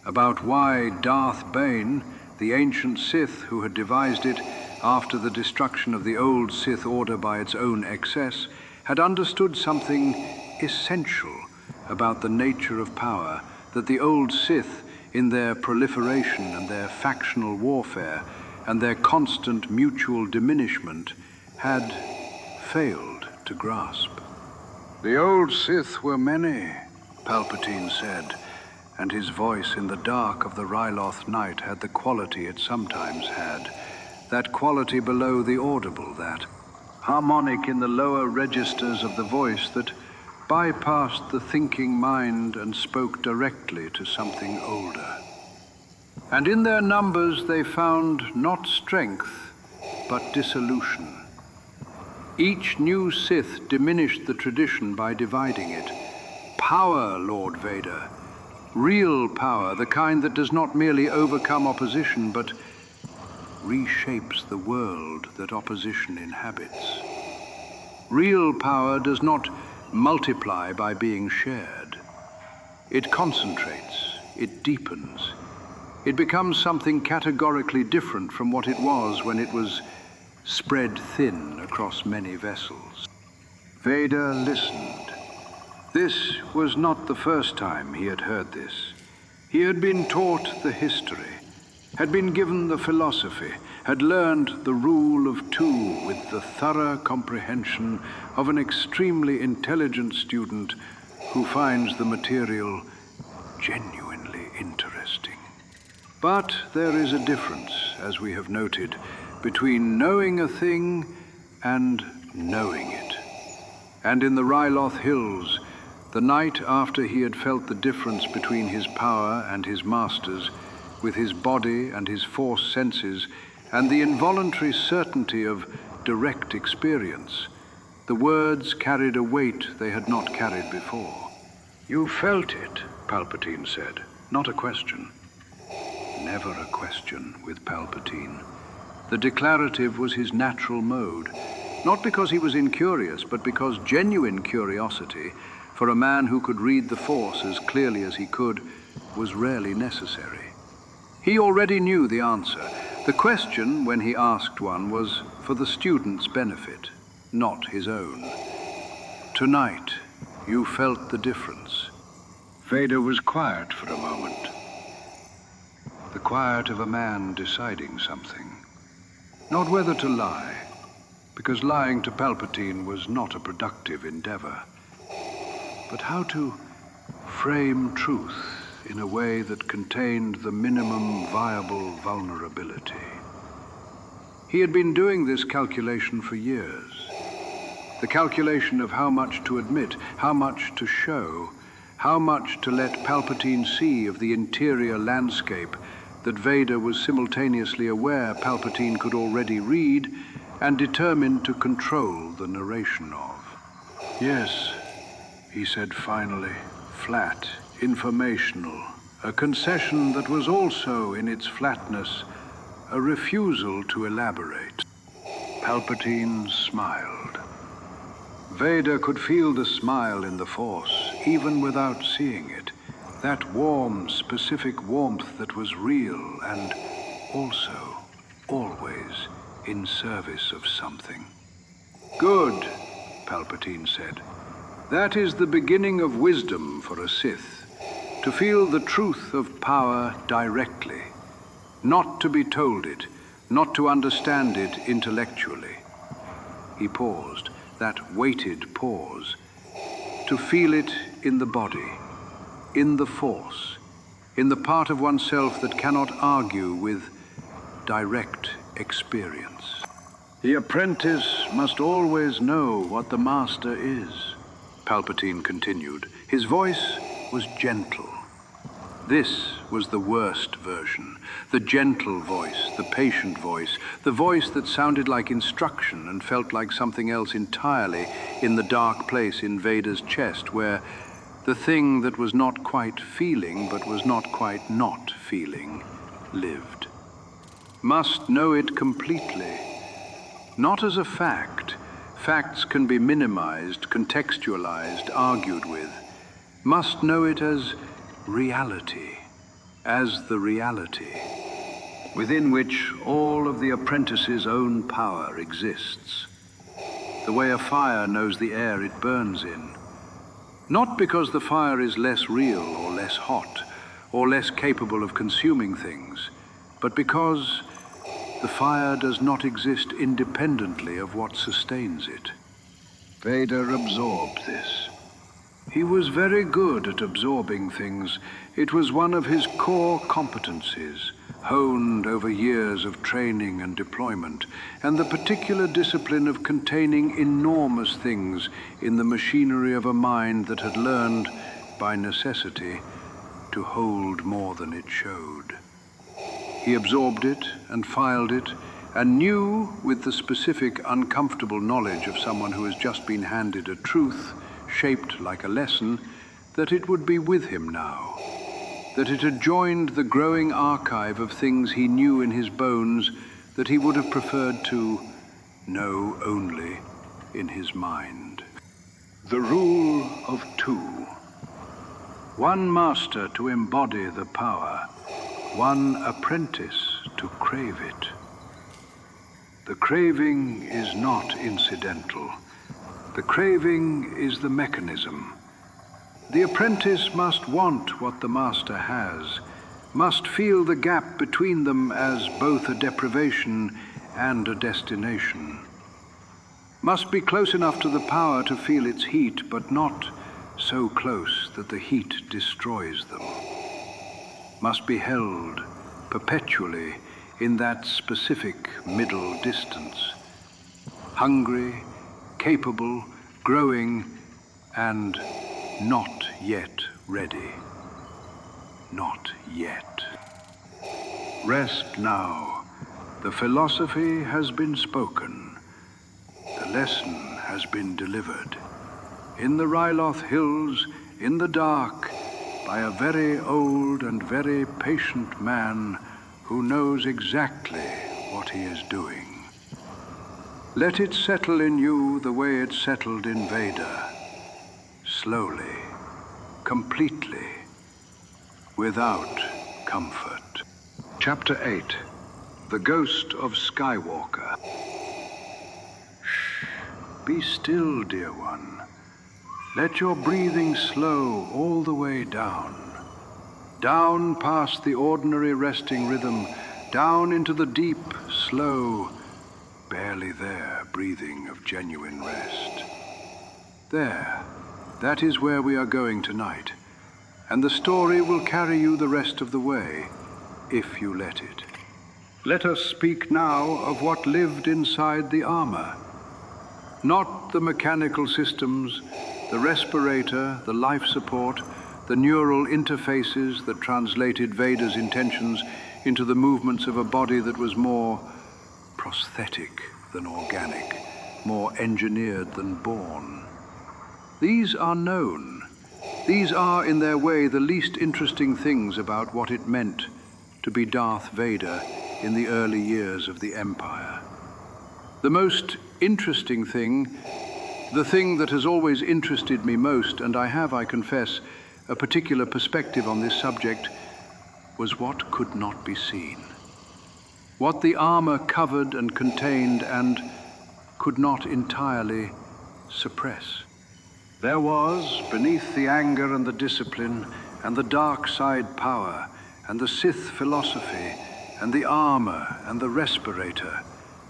about why Darth Bane, the ancient Sith who had devised it after the destruction of the old Sith Order by its own excess, had understood something essential about the nature of power that the old Sith, in their proliferation and their factional warfare and their constant mutual diminishment, had failed to grasp. The old Sith were many, Palpatine said, and his voice in the dark of the Ryloth night had the quality it sometimes had, that quality below the audible, that harmonic in the lower registers of the voice that bypassed the thinking mind and spoke directly to something older. And in their numbers they found not strength, but dissolution. Each new Sith diminished the tradition by dividing it. Power, Lord Vader. Real power, the kind that does not merely overcome opposition, but reshapes the world that opposition inhabits. Real power does not multiply by being shared. It concentrates, it deepens. It becomes something categorically different from what it was when it was spread thin across many vessels. Vader listened. This was not the first time he had heard this. He had been taught the history, had been given the philosophy, had learned the rule of two with the thorough comprehension of an extremely intelligent student who finds the material genuinely interesting. But there is a difference, as we have noted, between knowing a thing and knowing it. And in the Ryloth hills, the night after he had felt the difference between his power and his master's, with his body and his force senses, and the involuntary certainty of direct experience, the words carried a weight they had not carried before. You felt it, Palpatine said, not a question. Never a question with Palpatine. The declarative was his natural mode, not because he was incurious, but because genuine curiosity, for a man who could read the Force as clearly as he could, was rarely necessary. He already knew the answer. The question, when he asked one, was for the student's benefit, not his own. Tonight, you felt the difference. Vader was quiet for a moment. The quiet of a man deciding something. Not whether to lie, because lying to Palpatine was not a productive endeavor, but how to frame truth in a way that contained the minimum viable vulnerability. He had been doing this calculation for years. The calculation of how much to admit, how much to show, how much to let Palpatine see of the interior landscape that Vader was simultaneously aware Palpatine could already read, and determined to control the narration of. Yes, he said finally, flat, informational, a concession that was also, in its flatness, a refusal to elaborate. Palpatine smiled. Vader could feel the smile in the Force, even without seeing it. That warm, specific warmth that was real and also, always, in service of something. Good, Palpatine said. That is the beginning of wisdom for a Sith, to feel the truth of power directly, not to be told it, not to understand it intellectually. He paused, that weighted pause, to feel it in the body, in the Force, in the part of oneself that cannot argue with direct experience. The apprentice must always know what the master is, Palpatine continued. His voice was gentle. This was the worst version, the gentle voice, the patient voice, the voice that sounded like instruction and felt like something else entirely in the dark place in Vader's chest where the thing that was not quite feeling but was not quite not feeling lived. Must know it completely, not as a fact. Facts can be minimized, contextualized, argued with. Must know it as reality, as the reality, within which all of the apprentice's own power exists. The way a fire knows the air it burns in. Not because the fire is less real or less hot, or less capable of consuming things, but because the fire does not exist independently of what sustains it. Vader absorbed this. He was very good at absorbing things. It was one of his core competencies, honed over years of training and deployment, and the particular discipline of containing enormous things in the machinery of a mind that had learned, by necessity, to hold more than it showed. He absorbed it and filed it, and knew, with the specific, uncomfortable knowledge of someone who has just been handed a truth, shaped like a lesson, that it would be with him now, that it had joined the growing archive of things he knew in his bones that he would have preferred to know only in his mind. The rule of two. One master to embody the power, one apprentice to crave it. The craving is not incidental. The craving is the mechanism. The apprentice must want what the master has, must feel the gap between them as both a deprivation and a destination. Must be close enough to the power to feel its heat, but not so close that the heat destroys them. Must be held perpetually in that specific middle distance. Hungry, capable, growing, and not yet ready. Not yet. Rest now. The philosophy has been spoken. The lesson has been delivered. In the Ryloth hills, in the dark, by a very old and very patient man who knows exactly what he is doing. Let it settle in you the way it settled in Vader. Slowly, completely, without comfort. Chapter 8. The Ghost of Skywalker. Shh. Be still, dear one. Let your breathing slow all the way down. Down past the ordinary resting rhythm, down into the deep, slow, barely there breathing of genuine rest. There, that is where we are going tonight, and the story will carry you the rest of the way, if you let it. Let us speak now of what lived inside the armor. Not the mechanical systems, the respirator, the life support, the neural interfaces that translated Vader's intentions into the movements of a body that was more prosthetic than organic, more engineered than born. These are known. These are, in their way, the least interesting things about what it meant to be Darth Vader in the early years of the Empire. The most interesting thing, the thing that has always interested me most, and I have, I confess, a particular perspective on this subject, was what could not be seen. What the armor covered and contained and could not entirely suppress. There was, beneath the anger and the discipline, and the dark side power, and the Sith philosophy, and the armor, and the respirator,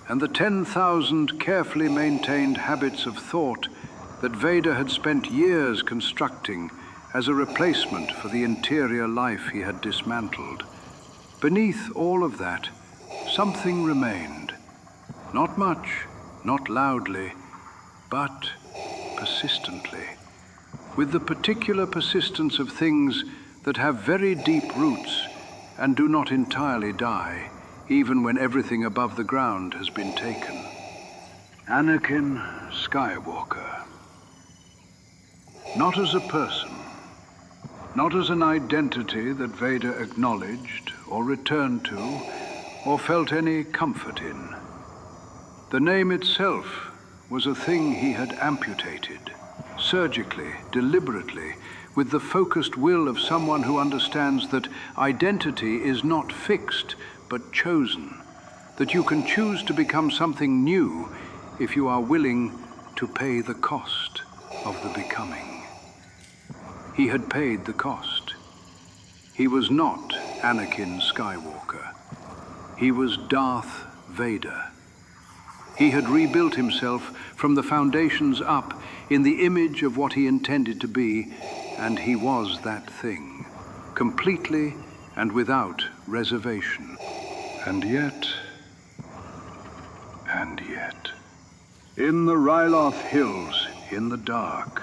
and the 10,000 carefully maintained habits of thought that Vader had spent years constructing as a replacement for the interior life he had dismantled. Beneath all of that, something remained. Not much, not loudly, but persistently. With the particular persistence of things that have very deep roots and do not entirely die, even when everything above the ground has been taken. Anakin Skywalker. Not as a person, not as an identity that Vader acknowledged or returned to or felt any comfort in. The name itself was a thing he had amputated, surgically, deliberately, with the focused will of someone who understands that identity is not fixed, but chosen, that you can choose to become something new if you are willing to pay the cost of the becoming. He had paid the cost. He was not Anakin Skywalker. He was Darth Vader. He had rebuilt himself from the foundations up in the image of what he intended to be, and he was that thing, completely and without reservation. And yet, in the Ryloth hills, in the dark,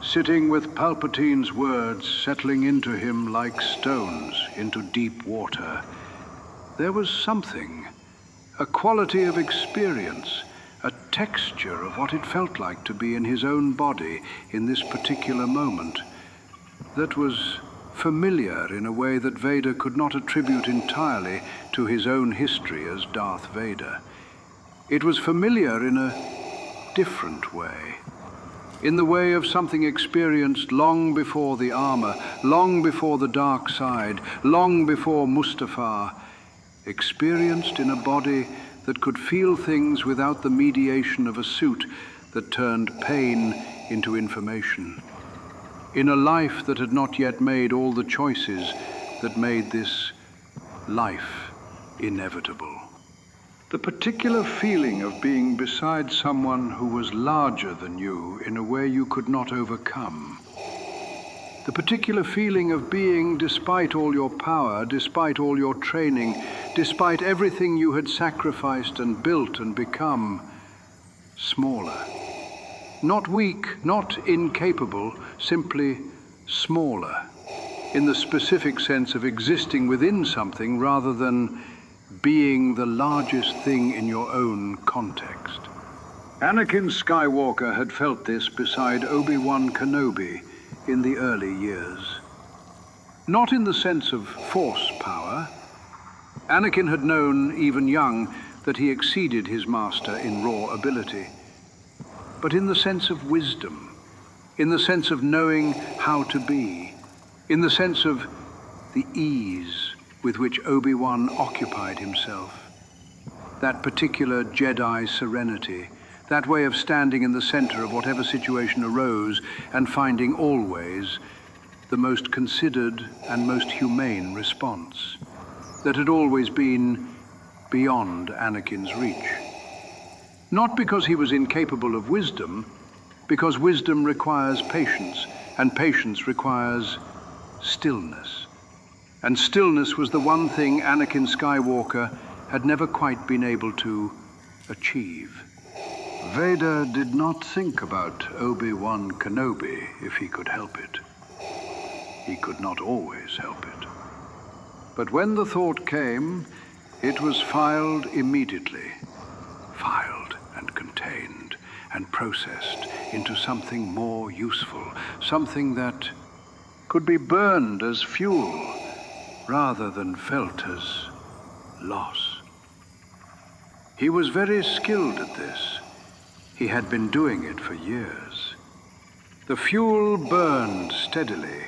sitting with Palpatine's words settling into him like stones into deep water, there was something, a quality of experience, a texture of what it felt like to be in his own body in this particular moment, that was familiar in a way that Vader could not attribute entirely to his own history as Darth Vader. It was familiar in a different way, in the way of something experienced long before the armor, long before the dark side, long before Mustafar, experienced in a body that could feel things without the mediation of a suit that turned pain into information. In a life that had not yet made all the choices that made this life inevitable. The particular feeling of being beside someone who was larger than you in a way you could not overcome. The particular feeling of being, despite all your power, despite all your training, despite everything you had sacrificed and built and become, smaller. Not weak, not incapable, simply smaller, in the specific sense of existing within something rather than being the largest thing in your own context. Anakin Skywalker had felt this beside Obi-Wan Kenobi in the early years. Not in the sense of force power. Anakin had known, even young, that he exceeded his master in raw ability, but in the sense of wisdom, in the sense of knowing how to be, in the sense of the ease with which Obi-Wan occupied himself. That particular Jedi serenity, that way of standing in the center of whatever situation arose and finding always the most considered and most humane response, that had always been beyond Anakin's reach. Not because he was incapable of wisdom, because wisdom requires patience, and patience requires stillness. And stillness was the one thing Anakin Skywalker had never quite been able to achieve. Vader did not think about Obi-Wan Kenobi if he could help it. He could not always help it. But when the thought came, it was filed immediately. Filed. and processed into something more useful, something that could be burned as fuel rather than felt as loss. He was very skilled at this. He had been doing it for years. The fuel burned steadily,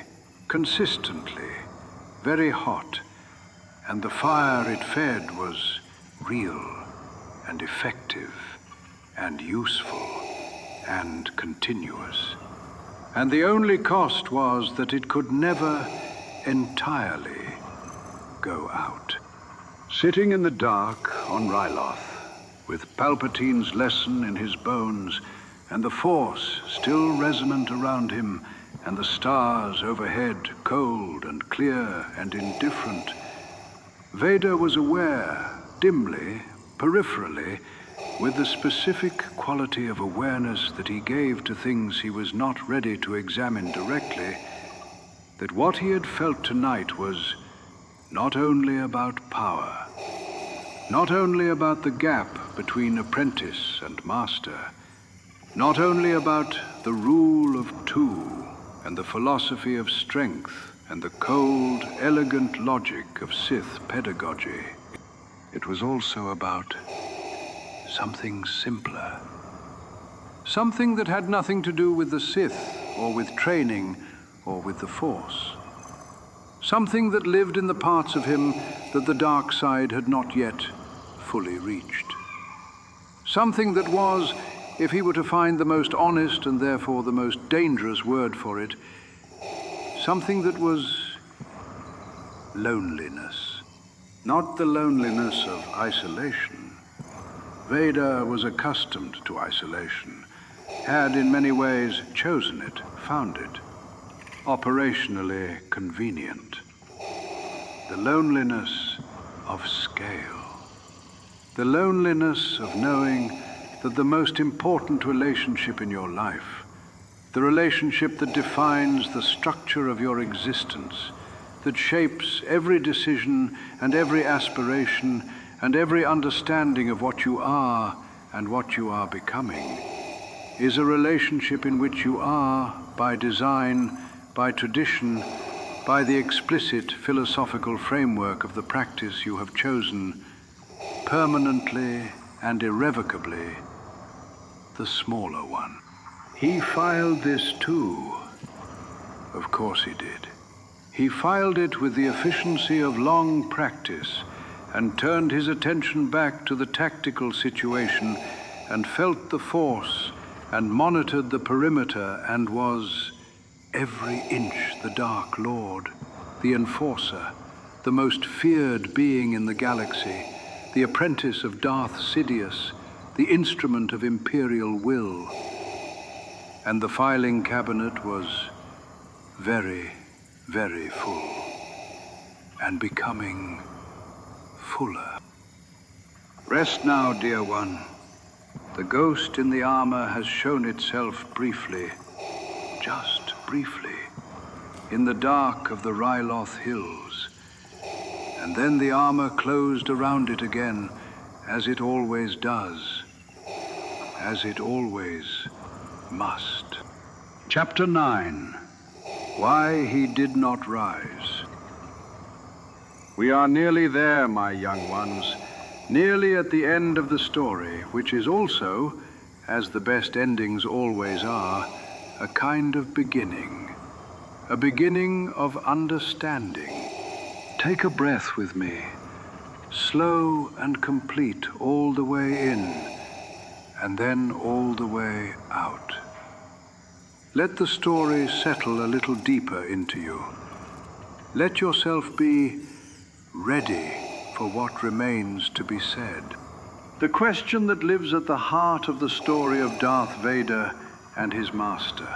consistently, very hot, and the fire it fed was real and effective and useful and continuous. And the only cost was that it could never entirely go out. Sitting in the dark on Ryloth, with Palpatine's lesson in his bones, and the Force still resonant around him, and the stars overhead cold and clear and indifferent, Vader was aware, dimly, peripherally, with the specific quality of awareness that he gave to things he was not ready to examine directly, that what he had felt tonight was not only about power, not only about the gap between apprentice and master, not only about the rule of two and the philosophy of strength and the cold, elegant logic of Sith pedagogy. It was also about something simpler. Something that had nothing to do with the Sith, or with training, or with the Force. Something that lived in the parts of him that the dark side had not yet fully reached. Something that was, if he were to find the most honest and therefore the most dangerous word for it, something that was loneliness. Not the loneliness of isolation. Vader was accustomed to isolation, had in many ways chosen it, found it, operationally convenient. The loneliness of scale. The loneliness of knowing that the most important relationship in your life, the relationship that defines the structure of your existence, that shapes every decision and every aspiration and every understanding of what you are and what you are becoming, is a relationship in which you are, by design, by tradition, by the explicit philosophical framework of the practice you have chosen, permanently and irrevocably the smaller one. He filed this too. Of course he did. He filed it with the efficiency of long practice and turned his attention back to the tactical situation and felt the Force and monitored the perimeter and was every inch the Dark Lord, the Enforcer, the most feared being in the galaxy, the apprentice of Darth Sidious, the instrument of Imperial will. And the filing cabinet was very, very full, and becoming fuller. Rest now, dear one. The ghost in the armor has shown itself briefly, just briefly, in the dark of the Ryloth hills, and then the armor closed around it again, as it always does, as it always must. Chapter 9. Why He Did Not Rise. We are nearly there, my young ones, nearly at the end of the story, which is also, as the best endings always are, a kind of beginning, a beginning of understanding. Take a breath with me, slow and complete all the way in, and then all the way out. Let the story settle a little deeper into you. Let yourself be ready for what remains to be said. The question that lives at the heart of the story of Darth Vader and his master.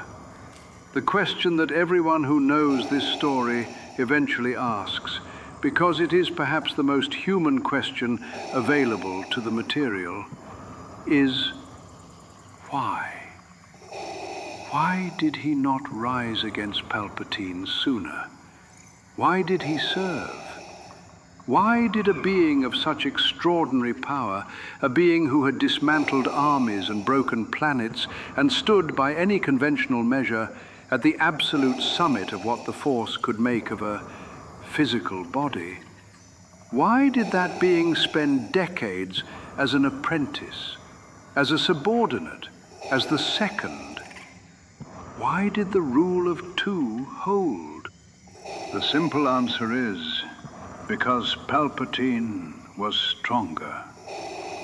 The question that everyone who knows this story eventually asks, because it is perhaps the most human question available to the material, is why? Why did he not rise against Palpatine sooner? Why did he serve? Why did a being of such extraordinary power, a being who had dismantled armies and broken planets and stood by any conventional measure at the absolute summit of what the Force could make of a physical body, why did that being spend decades as an apprentice, as a subordinate, as the second? Why did the rule of two hold? The simple answer is, because Palpatine was stronger.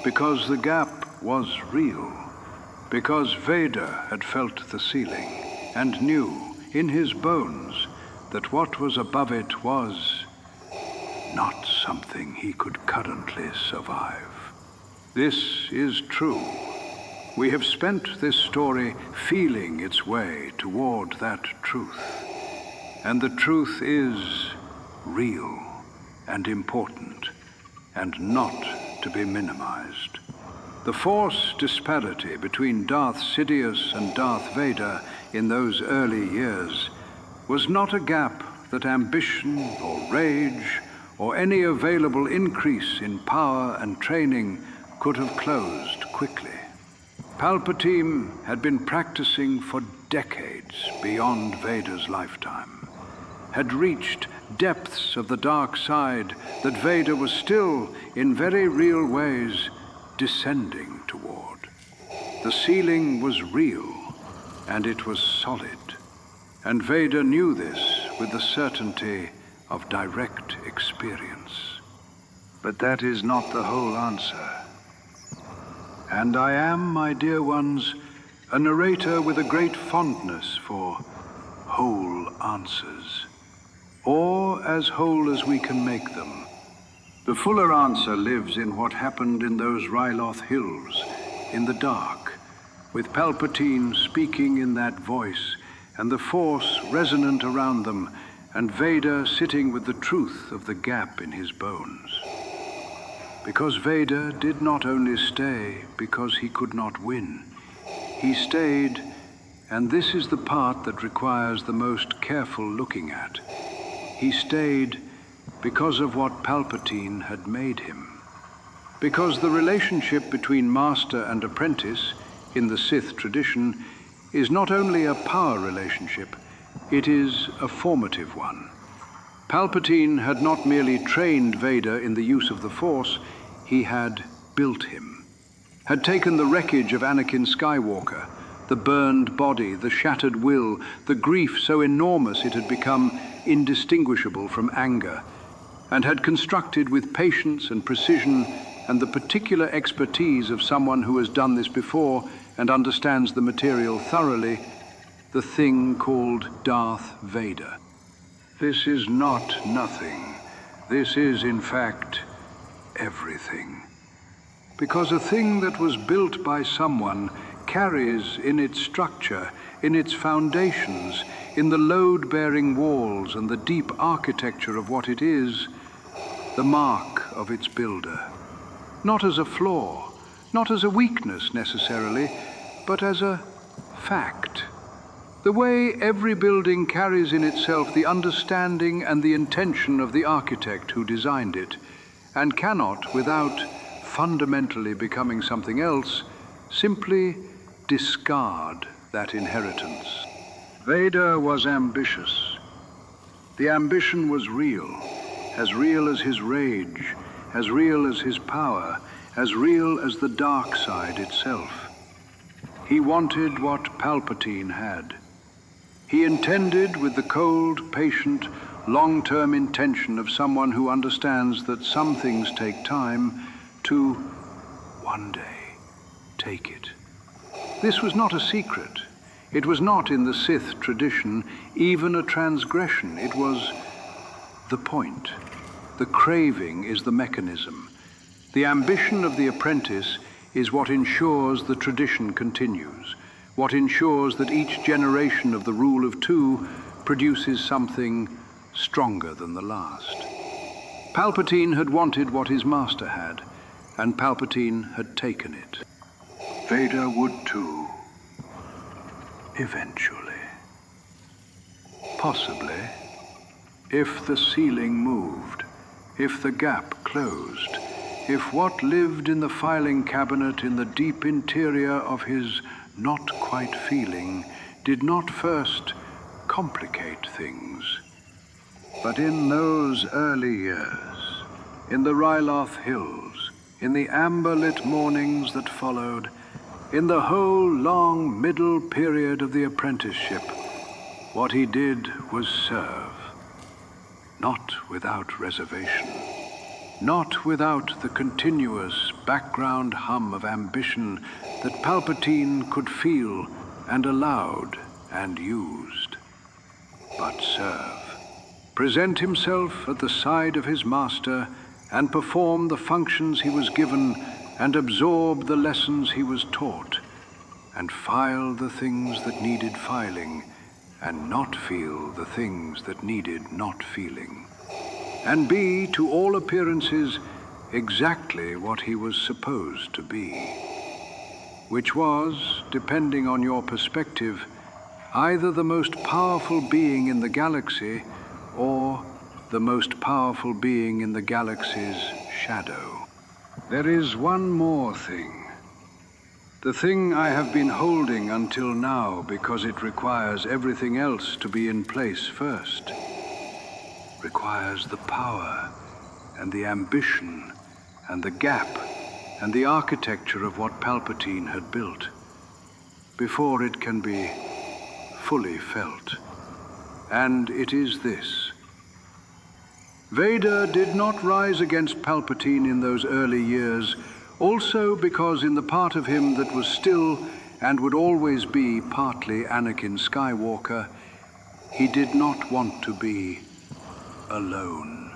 Because the gap was real. Because Vader had felt the ceiling and knew in his bones that what was above it was not something he could currently survive. This is true. We have spent this story feeling its way toward that truth. And the truth is real and important, and not to be minimized. The Force disparity between Darth Sidious and Darth Vader in those early years was not a gap that ambition or rage or any available increase in power and training could have closed quickly. Palpatine had been practicing for decades beyond Vader's lifetime, had reached depths of the dark side that Vader was still, in very real ways, descending toward. The ceiling was real, and it was solid. And Vader knew this with the certainty of direct experience. But that is not the whole answer. And I am, my dear ones, a narrator with a great fondness for whole answers, or as whole as we can make them. The fuller answer lives in what happened in those Ryloth hills, in the dark, with Palpatine speaking in that voice, and the Force resonant around them, and Vader sitting with the truth of the gap in his bones. Because Vader did not only stay because he could not win. He stayed, and this is the part that requires the most careful looking at. He stayed because of what Palpatine had made him. Because the relationship between master and apprentice, in the Sith tradition, is not only a power relationship, it is a formative one. Palpatine had not merely trained Vader in the use of the Force, he had built him. Had taken the wreckage of Anakin Skywalker, the burned body, the shattered will, the grief so enormous it had become indistinguishable from anger, and had constructed with patience and precision and the particular expertise of someone who has done this before and understands the material thoroughly, the thing called Darth Vader. This is not nothing. This is, in fact, everything. Because a thing that was built by someone carries in its structure, in its foundations, in the load-bearing walls and the deep architecture of what it is, the mark of its builder. Not as a flaw, not as a weakness necessarily, but as a fact. The way every building carries in itself the understanding and the intention of the architect who designed it, and cannot, without fundamentally becoming something else, simply discard that inheritance. Vader was ambitious. The ambition was real as his rage, as real as his power, as real as the dark side itself. He wanted what Palpatine had. He intended, with the cold, patient, long-term intention of someone who understands that some things take time, to one day take it. This was not a secret. It was not in the Sith tradition even a transgression. It was the point. The craving is the mechanism. The ambition of the apprentice is what ensures the tradition continues, what ensures that each generation of the rule of two produces something stronger than the last. Palpatine had wanted what his master had, and Palpatine had taken it. Vader would too. Eventually. Possibly, if the ceiling moved, if the gap closed, if what lived in the filing cabinet in the deep interior of his not quite feeling did not first complicate things. But in those early years, in the Ryloth hills, in the amber-lit mornings that followed, in the whole long middle period of the apprenticeship, what he did was serve, not without reservation, not without the continuous background hum of ambition that Palpatine could feel and allowed and used, but serve. Present himself at the side of his master and perform the functions he was given and absorb the lessons he was taught and file the things that needed filing and not feel the things that needed not feeling, and be, to all appearances, exactly what he was supposed to be, which was, depending on your perspective, either the most powerful being in the galaxy or the most powerful being in the galaxy's shadow. There is one more thing. The thing I have been holding until now because it requires everything else to be in place first. Requires the power and the ambition and the gap and the architecture of what Palpatine had built before it can be fully felt. And it is this. Vader did not rise against Palpatine in those early years, also because in the part of him that was still and would always be partly Anakin Skywalker, he did not want to be alone.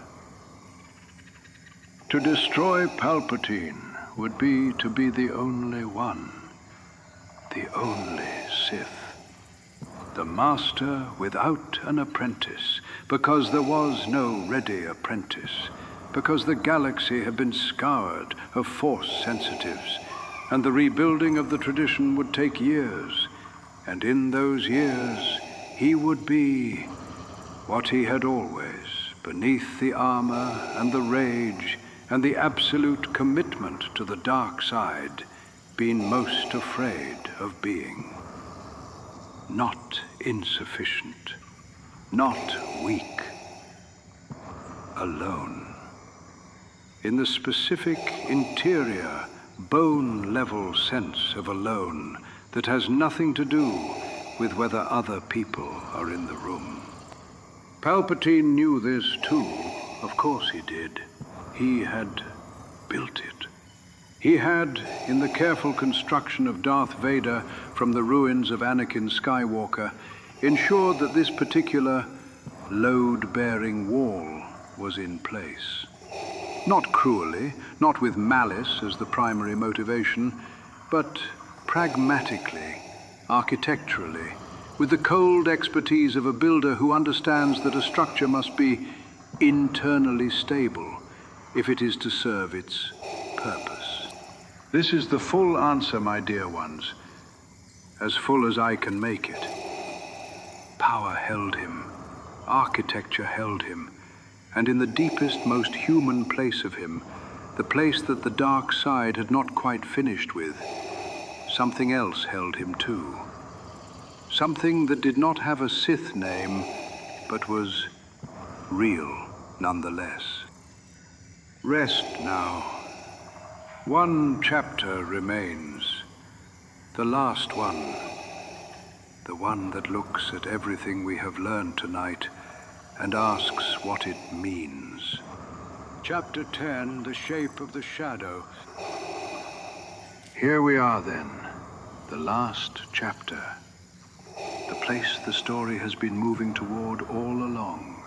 To destroy Palpatine would be to be the only one, the only Sith. The master without an apprentice, because there was no ready apprentice, because the galaxy had been scoured of Force sensitives, and the rebuilding of the tradition would take years, and in those years he would be what he had always, beneath the armor and the rage and the absolute commitment to the dark side, been most afraid of being. Not insufficient, not weak, alone. In the specific, interior, bone-level sense of alone that has nothing to do with whether other people are in the room. Palpatine knew this too, of course he did. He had built it. He had, in the careful construction of Darth Vader from the ruins of Anakin Skywalker, ensured that this particular load-bearing wall was in place. Not cruelly, not with malice as the primary motivation, but pragmatically, architecturally, with the cold expertise of a builder who understands that a structure must be internally stable if it is to serve its purpose. This is the full answer, my dear ones, as full as I can make it. Power held him, architecture held him, and in the deepest, most human place of him, the place that the dark side had not quite finished with, something else held him too. Something that did not have a Sith name, but was real nonetheless. Rest now. One chapter remains, the last one, the one that looks at everything we have learned tonight and asks what it means. Chapter 10, The Shape of the Shadow. Here we are then, the last chapter, the place the story has been moving toward all along.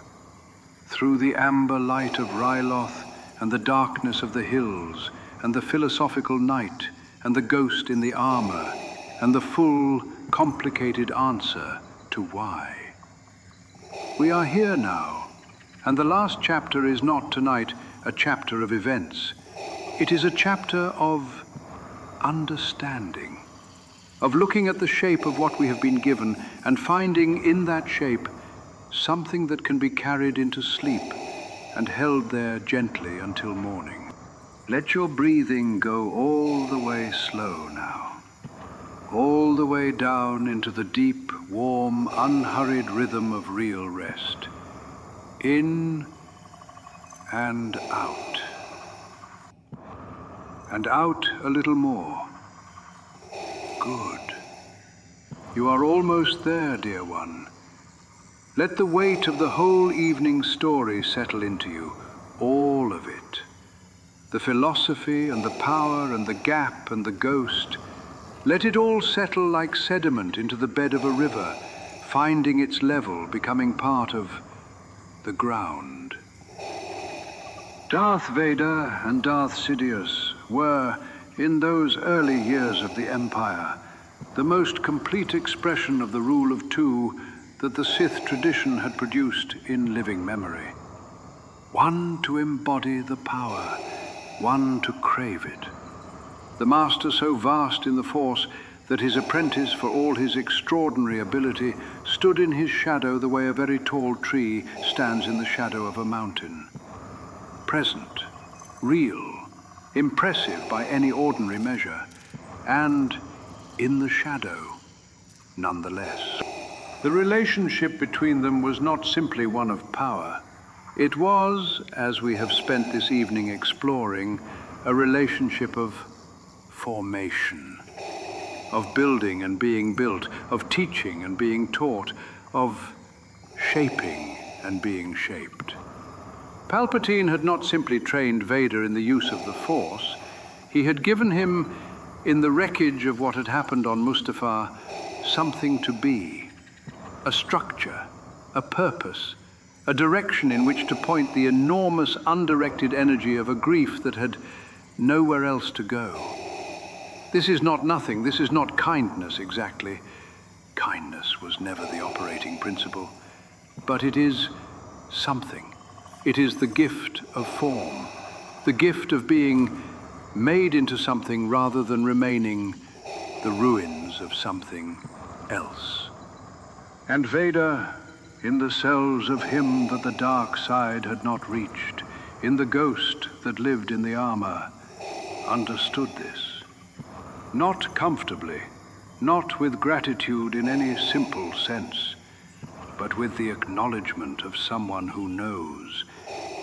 Through the amber light of Ryloth and the darkness of the hills, and the philosophical night, and the ghost in the armor, and the full, complicated answer to why. We are here now, and the last chapter is not tonight a chapter of events. It is a chapter of understanding, of looking at the shape of what we have been given and finding in that shape something that can be carried into sleep and held there gently until morning. Let your breathing go all the way slow now, all the way down into the deep, warm, unhurried rhythm of real rest. In and out. And out a little more. Good. You are almost there, dear one. Let the weight of the whole evening's story settle into you, all of it. The philosophy and the power and the gap and the ghost. Let it all settle like sediment into the bed of a river, finding its level, becoming part of the ground. Darth Vader and Darth Sidious were, in those early years of the Empire, the most complete expression of the rule of two that the Sith tradition had produced in living memory. One to embody the power, one to crave it. The master so vast in the Force that his apprentice, for all his extraordinary ability, stood in his shadow the way a very tall tree stands in the shadow of a mountain. Present, real, impressive by any ordinary measure, and in the shadow, nonetheless. The relationship between them was not simply one of power. It was, as we have spent this evening exploring, a relationship of formation, of building and being built, of teaching and being taught, of shaping and being shaped. Palpatine had not simply trained Vader in the use of the Force. He had given him, in the wreckage of what had happened on Mustafar, something to be, a structure, a purpose, a direction in which to point the enormous undirected energy of a grief that had nowhere else to go. This is not nothing, this is not kindness exactly. Kindness was never the operating principle, but it is something. It is the gift of form, the gift of being made into something rather than remaining the ruins of something else. And Vader, in the cells of him that the dark side had not reached, in the ghost that lived in the armor, understood this. Not comfortably, not with gratitude in any simple sense, but with the acknowledgement of someone who knows,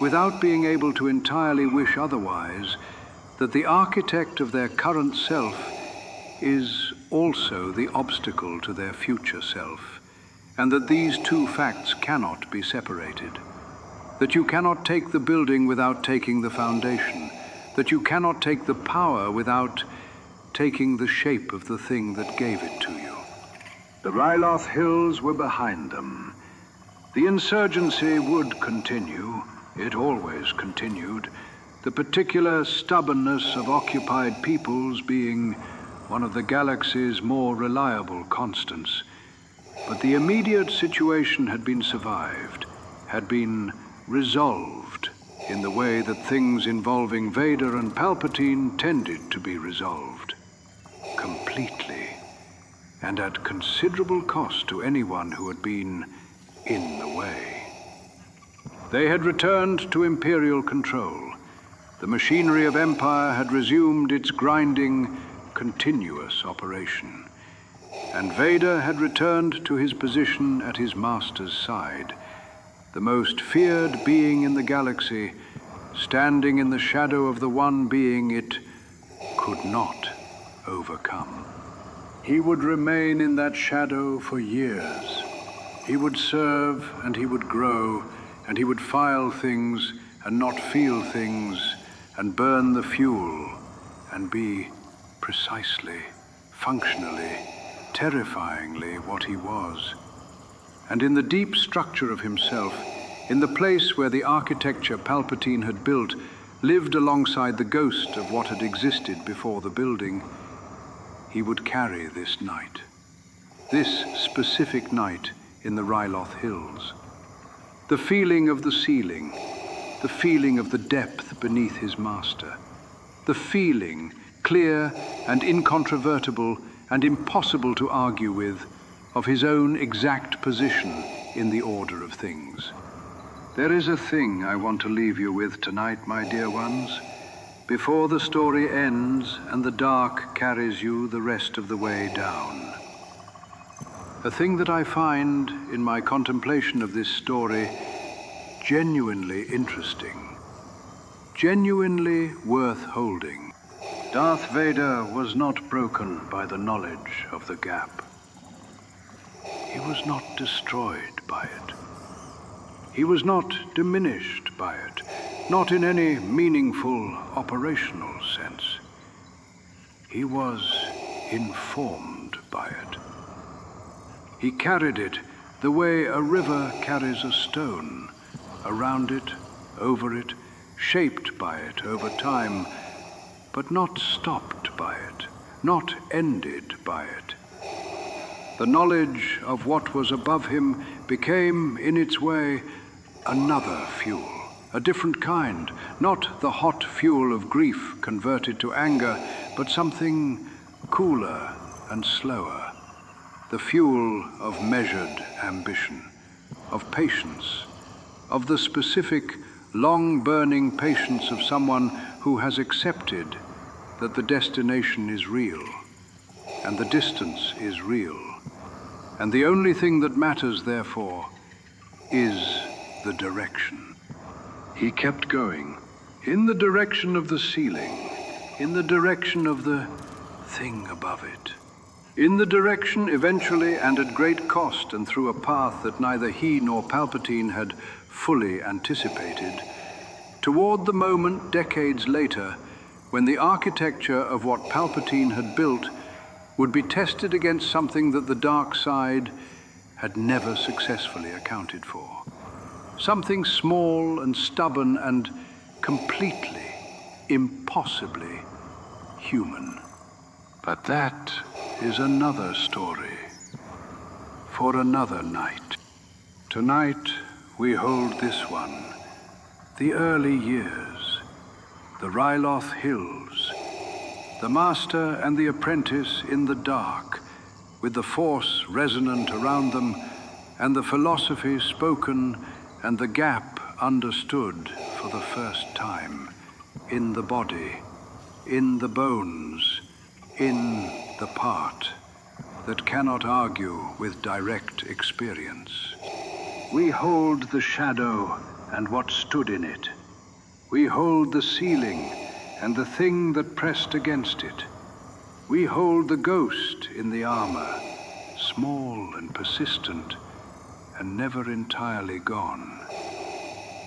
without being able to entirely wish otherwise, that the architect of their current self is also the obstacle to their future self, and that these two facts cannot be separated. That you cannot take the building without taking the foundation, that you cannot take the power without taking the shape of the thing that gave it to you. The Ryloth hills were behind them. The insurgency would continue. It always continued, the particular stubbornness of occupied peoples being one of the galaxy's more reliable constants. But the immediate situation had been survived, had been resolved in the way that things involving Vader and Palpatine tended to be resolved. Completely, and at considerable cost to anyone who had been in the way. They had returned to Imperial control. The machinery of Empire had resumed its grinding, continuous operation. And Vader had returned to his position at his master's side, the most feared being in the galaxy, standing in the shadow of the one being it could not overcome. He would remain in that shadow for years. He would serve and he would grow, and he would file things and not feel things, and burn the fuel, and be precisely, functionally, terrifyingly what he was. And in the deep structure of himself, in the place where the architecture Palpatine had built lived alongside the ghost of what had existed before the building, he would carry this night. This specific night in the Ryloth Hills. The feeling of the ceiling, the feeling of the depth beneath his master, the feeling, clear and incontrovertible and impossible to argue with, of his own exact position in the order of things. There is a thing I want to leave you with tonight, my dear ones, before the story ends and the dark carries you the rest of the way down. A thing that I find in my contemplation of this story genuinely interesting, genuinely worth holding. Darth Vader was not broken by the knowledge of the gap. He was not destroyed by it. He was not diminished by it, not in any meaningful operational sense. He was informed by it. He carried it the way a river carries a stone, around it, over it, shaped by it over time, but not stopped by it, not ended by it. The knowledge of what was above him became, in its way, another fuel, a different kind, not the hot fuel of grief converted to anger, but something cooler and slower, the fuel of measured ambition, of patience, of the specific, long-burning patience of someone who has accepted that the destination is real, and the distance is real, and the only thing that matters, therefore, is the direction. He kept going, in the direction of the ceiling, in the direction of the thing above it, in the direction eventually and at great cost and through a path that neither he nor Palpatine had fully anticipated, toward the moment decades later when the architecture of what Palpatine had built would be tested against something that the dark side had never successfully accounted for. Something small and stubborn and completely, impossibly human. But that is another story for another night. Tonight we hold this one, the early years, the Ryloth Hills, the Master and the Apprentice in the dark, with the Force resonant around them, and the philosophy spoken and the gap understood for the first time, in the body, in the bones, in the part that cannot argue with direct experience. We hold the shadow and what stood in it. We hold the ceiling and the thing that pressed against it. We hold the ghost in the armor, small and persistent, and never entirely gone.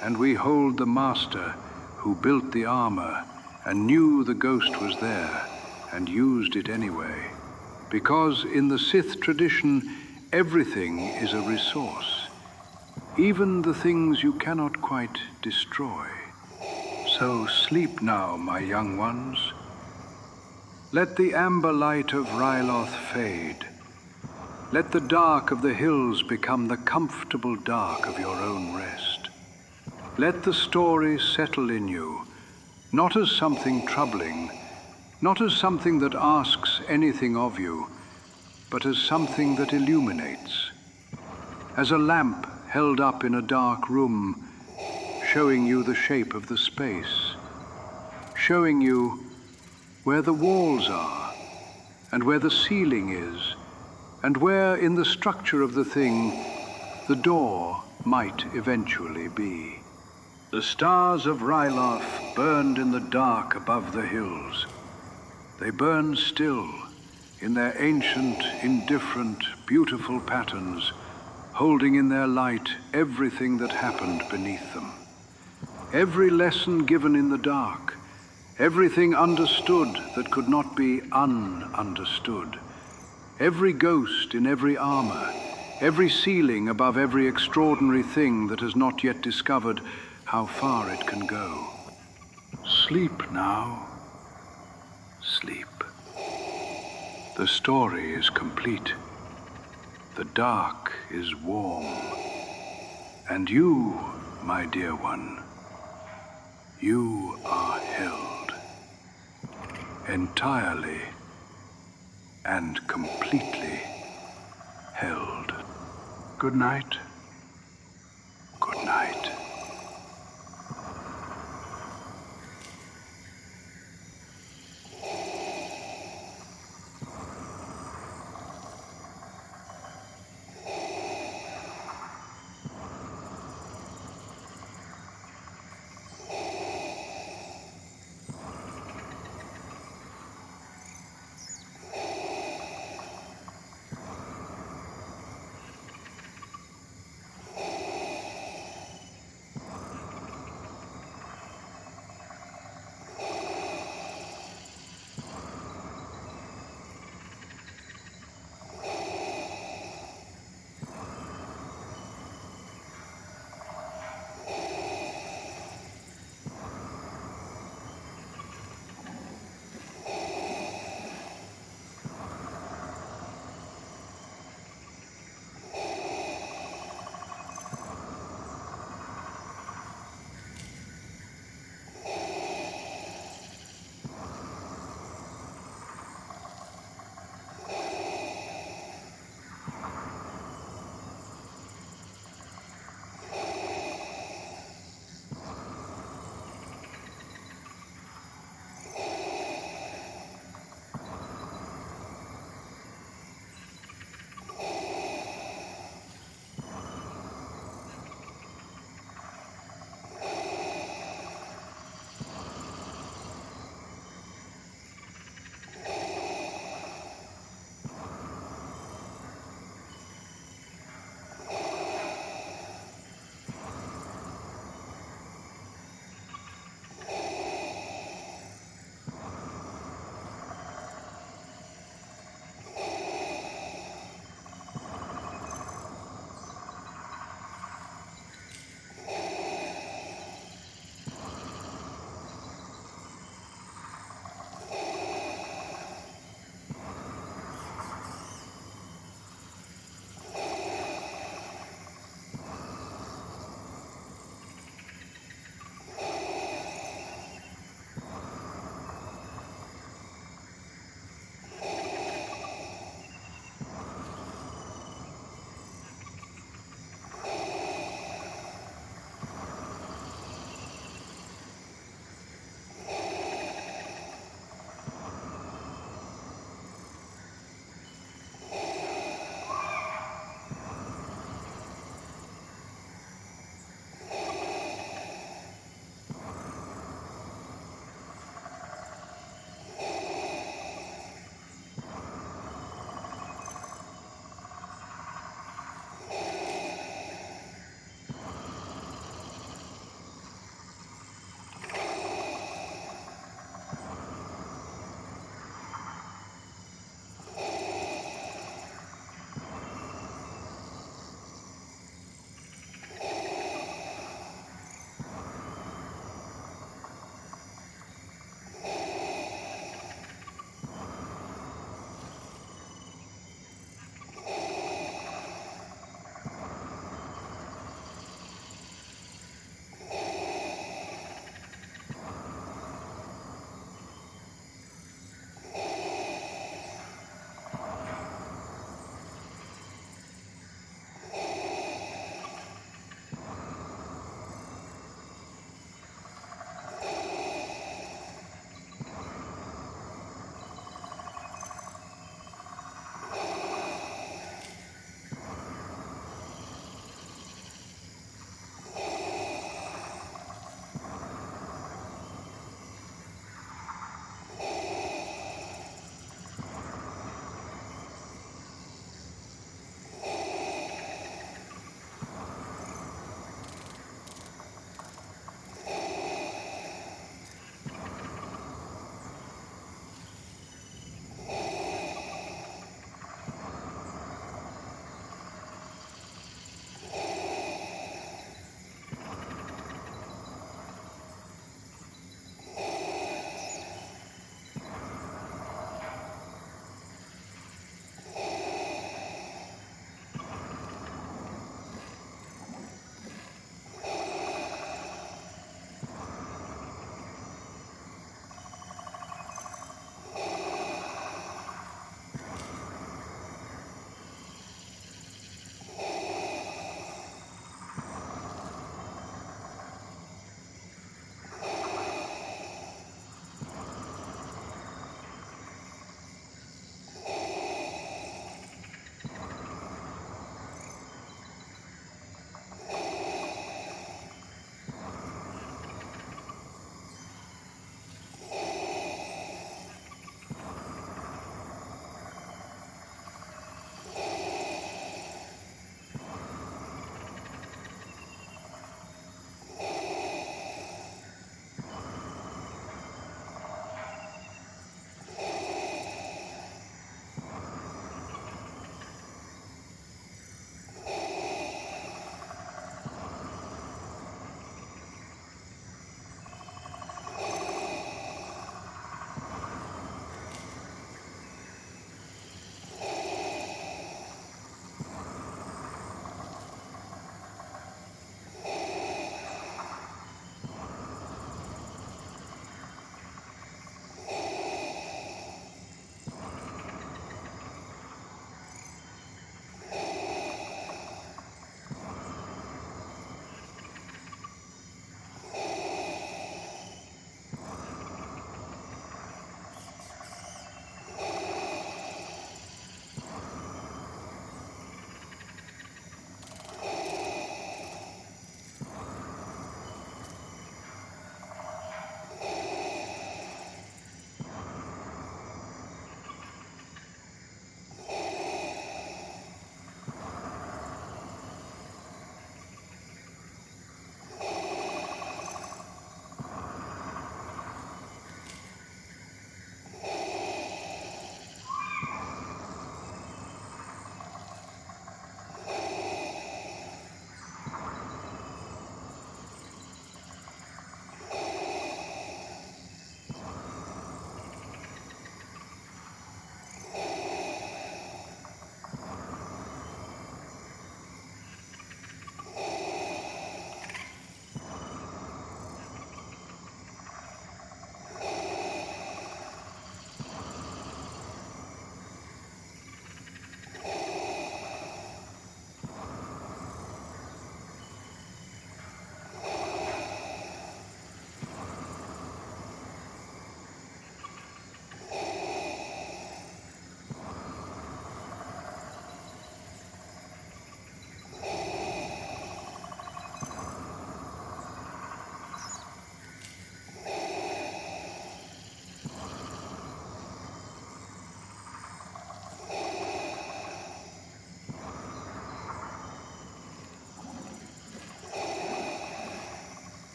And we hold the Master who built the armor and knew the ghost was there and used it anyway. Because in the Sith tradition, everything is a resource, even the things you cannot quite destroy. So sleep now, my young ones. Let the amber light of Ryloth fade. Let the dark of the hills become the comfortable dark of your own rest. Let the story settle in you, not as something troubling, not as something that asks anything of you, but as something that illuminates, as a lamp held up in a dark room, showing you the shape of the space, showing you where the walls are, and where the ceiling is, and where, in the structure of the thing, the door might eventually be. The stars of Ryloth burned in the dark above the hills. They burn still, in their ancient, indifferent, beautiful patterns, holding in their light everything that happened beneath them. Every lesson given in the dark, everything understood that could not be ununderstood. Every ghost in every armor, every ceiling above every extraordinary thing that has not yet discovered how far it can go. Sleep now. Sleep. The story is complete. The dark is warm. And you, my dear one, you are held. Entirely and completely held. Good night.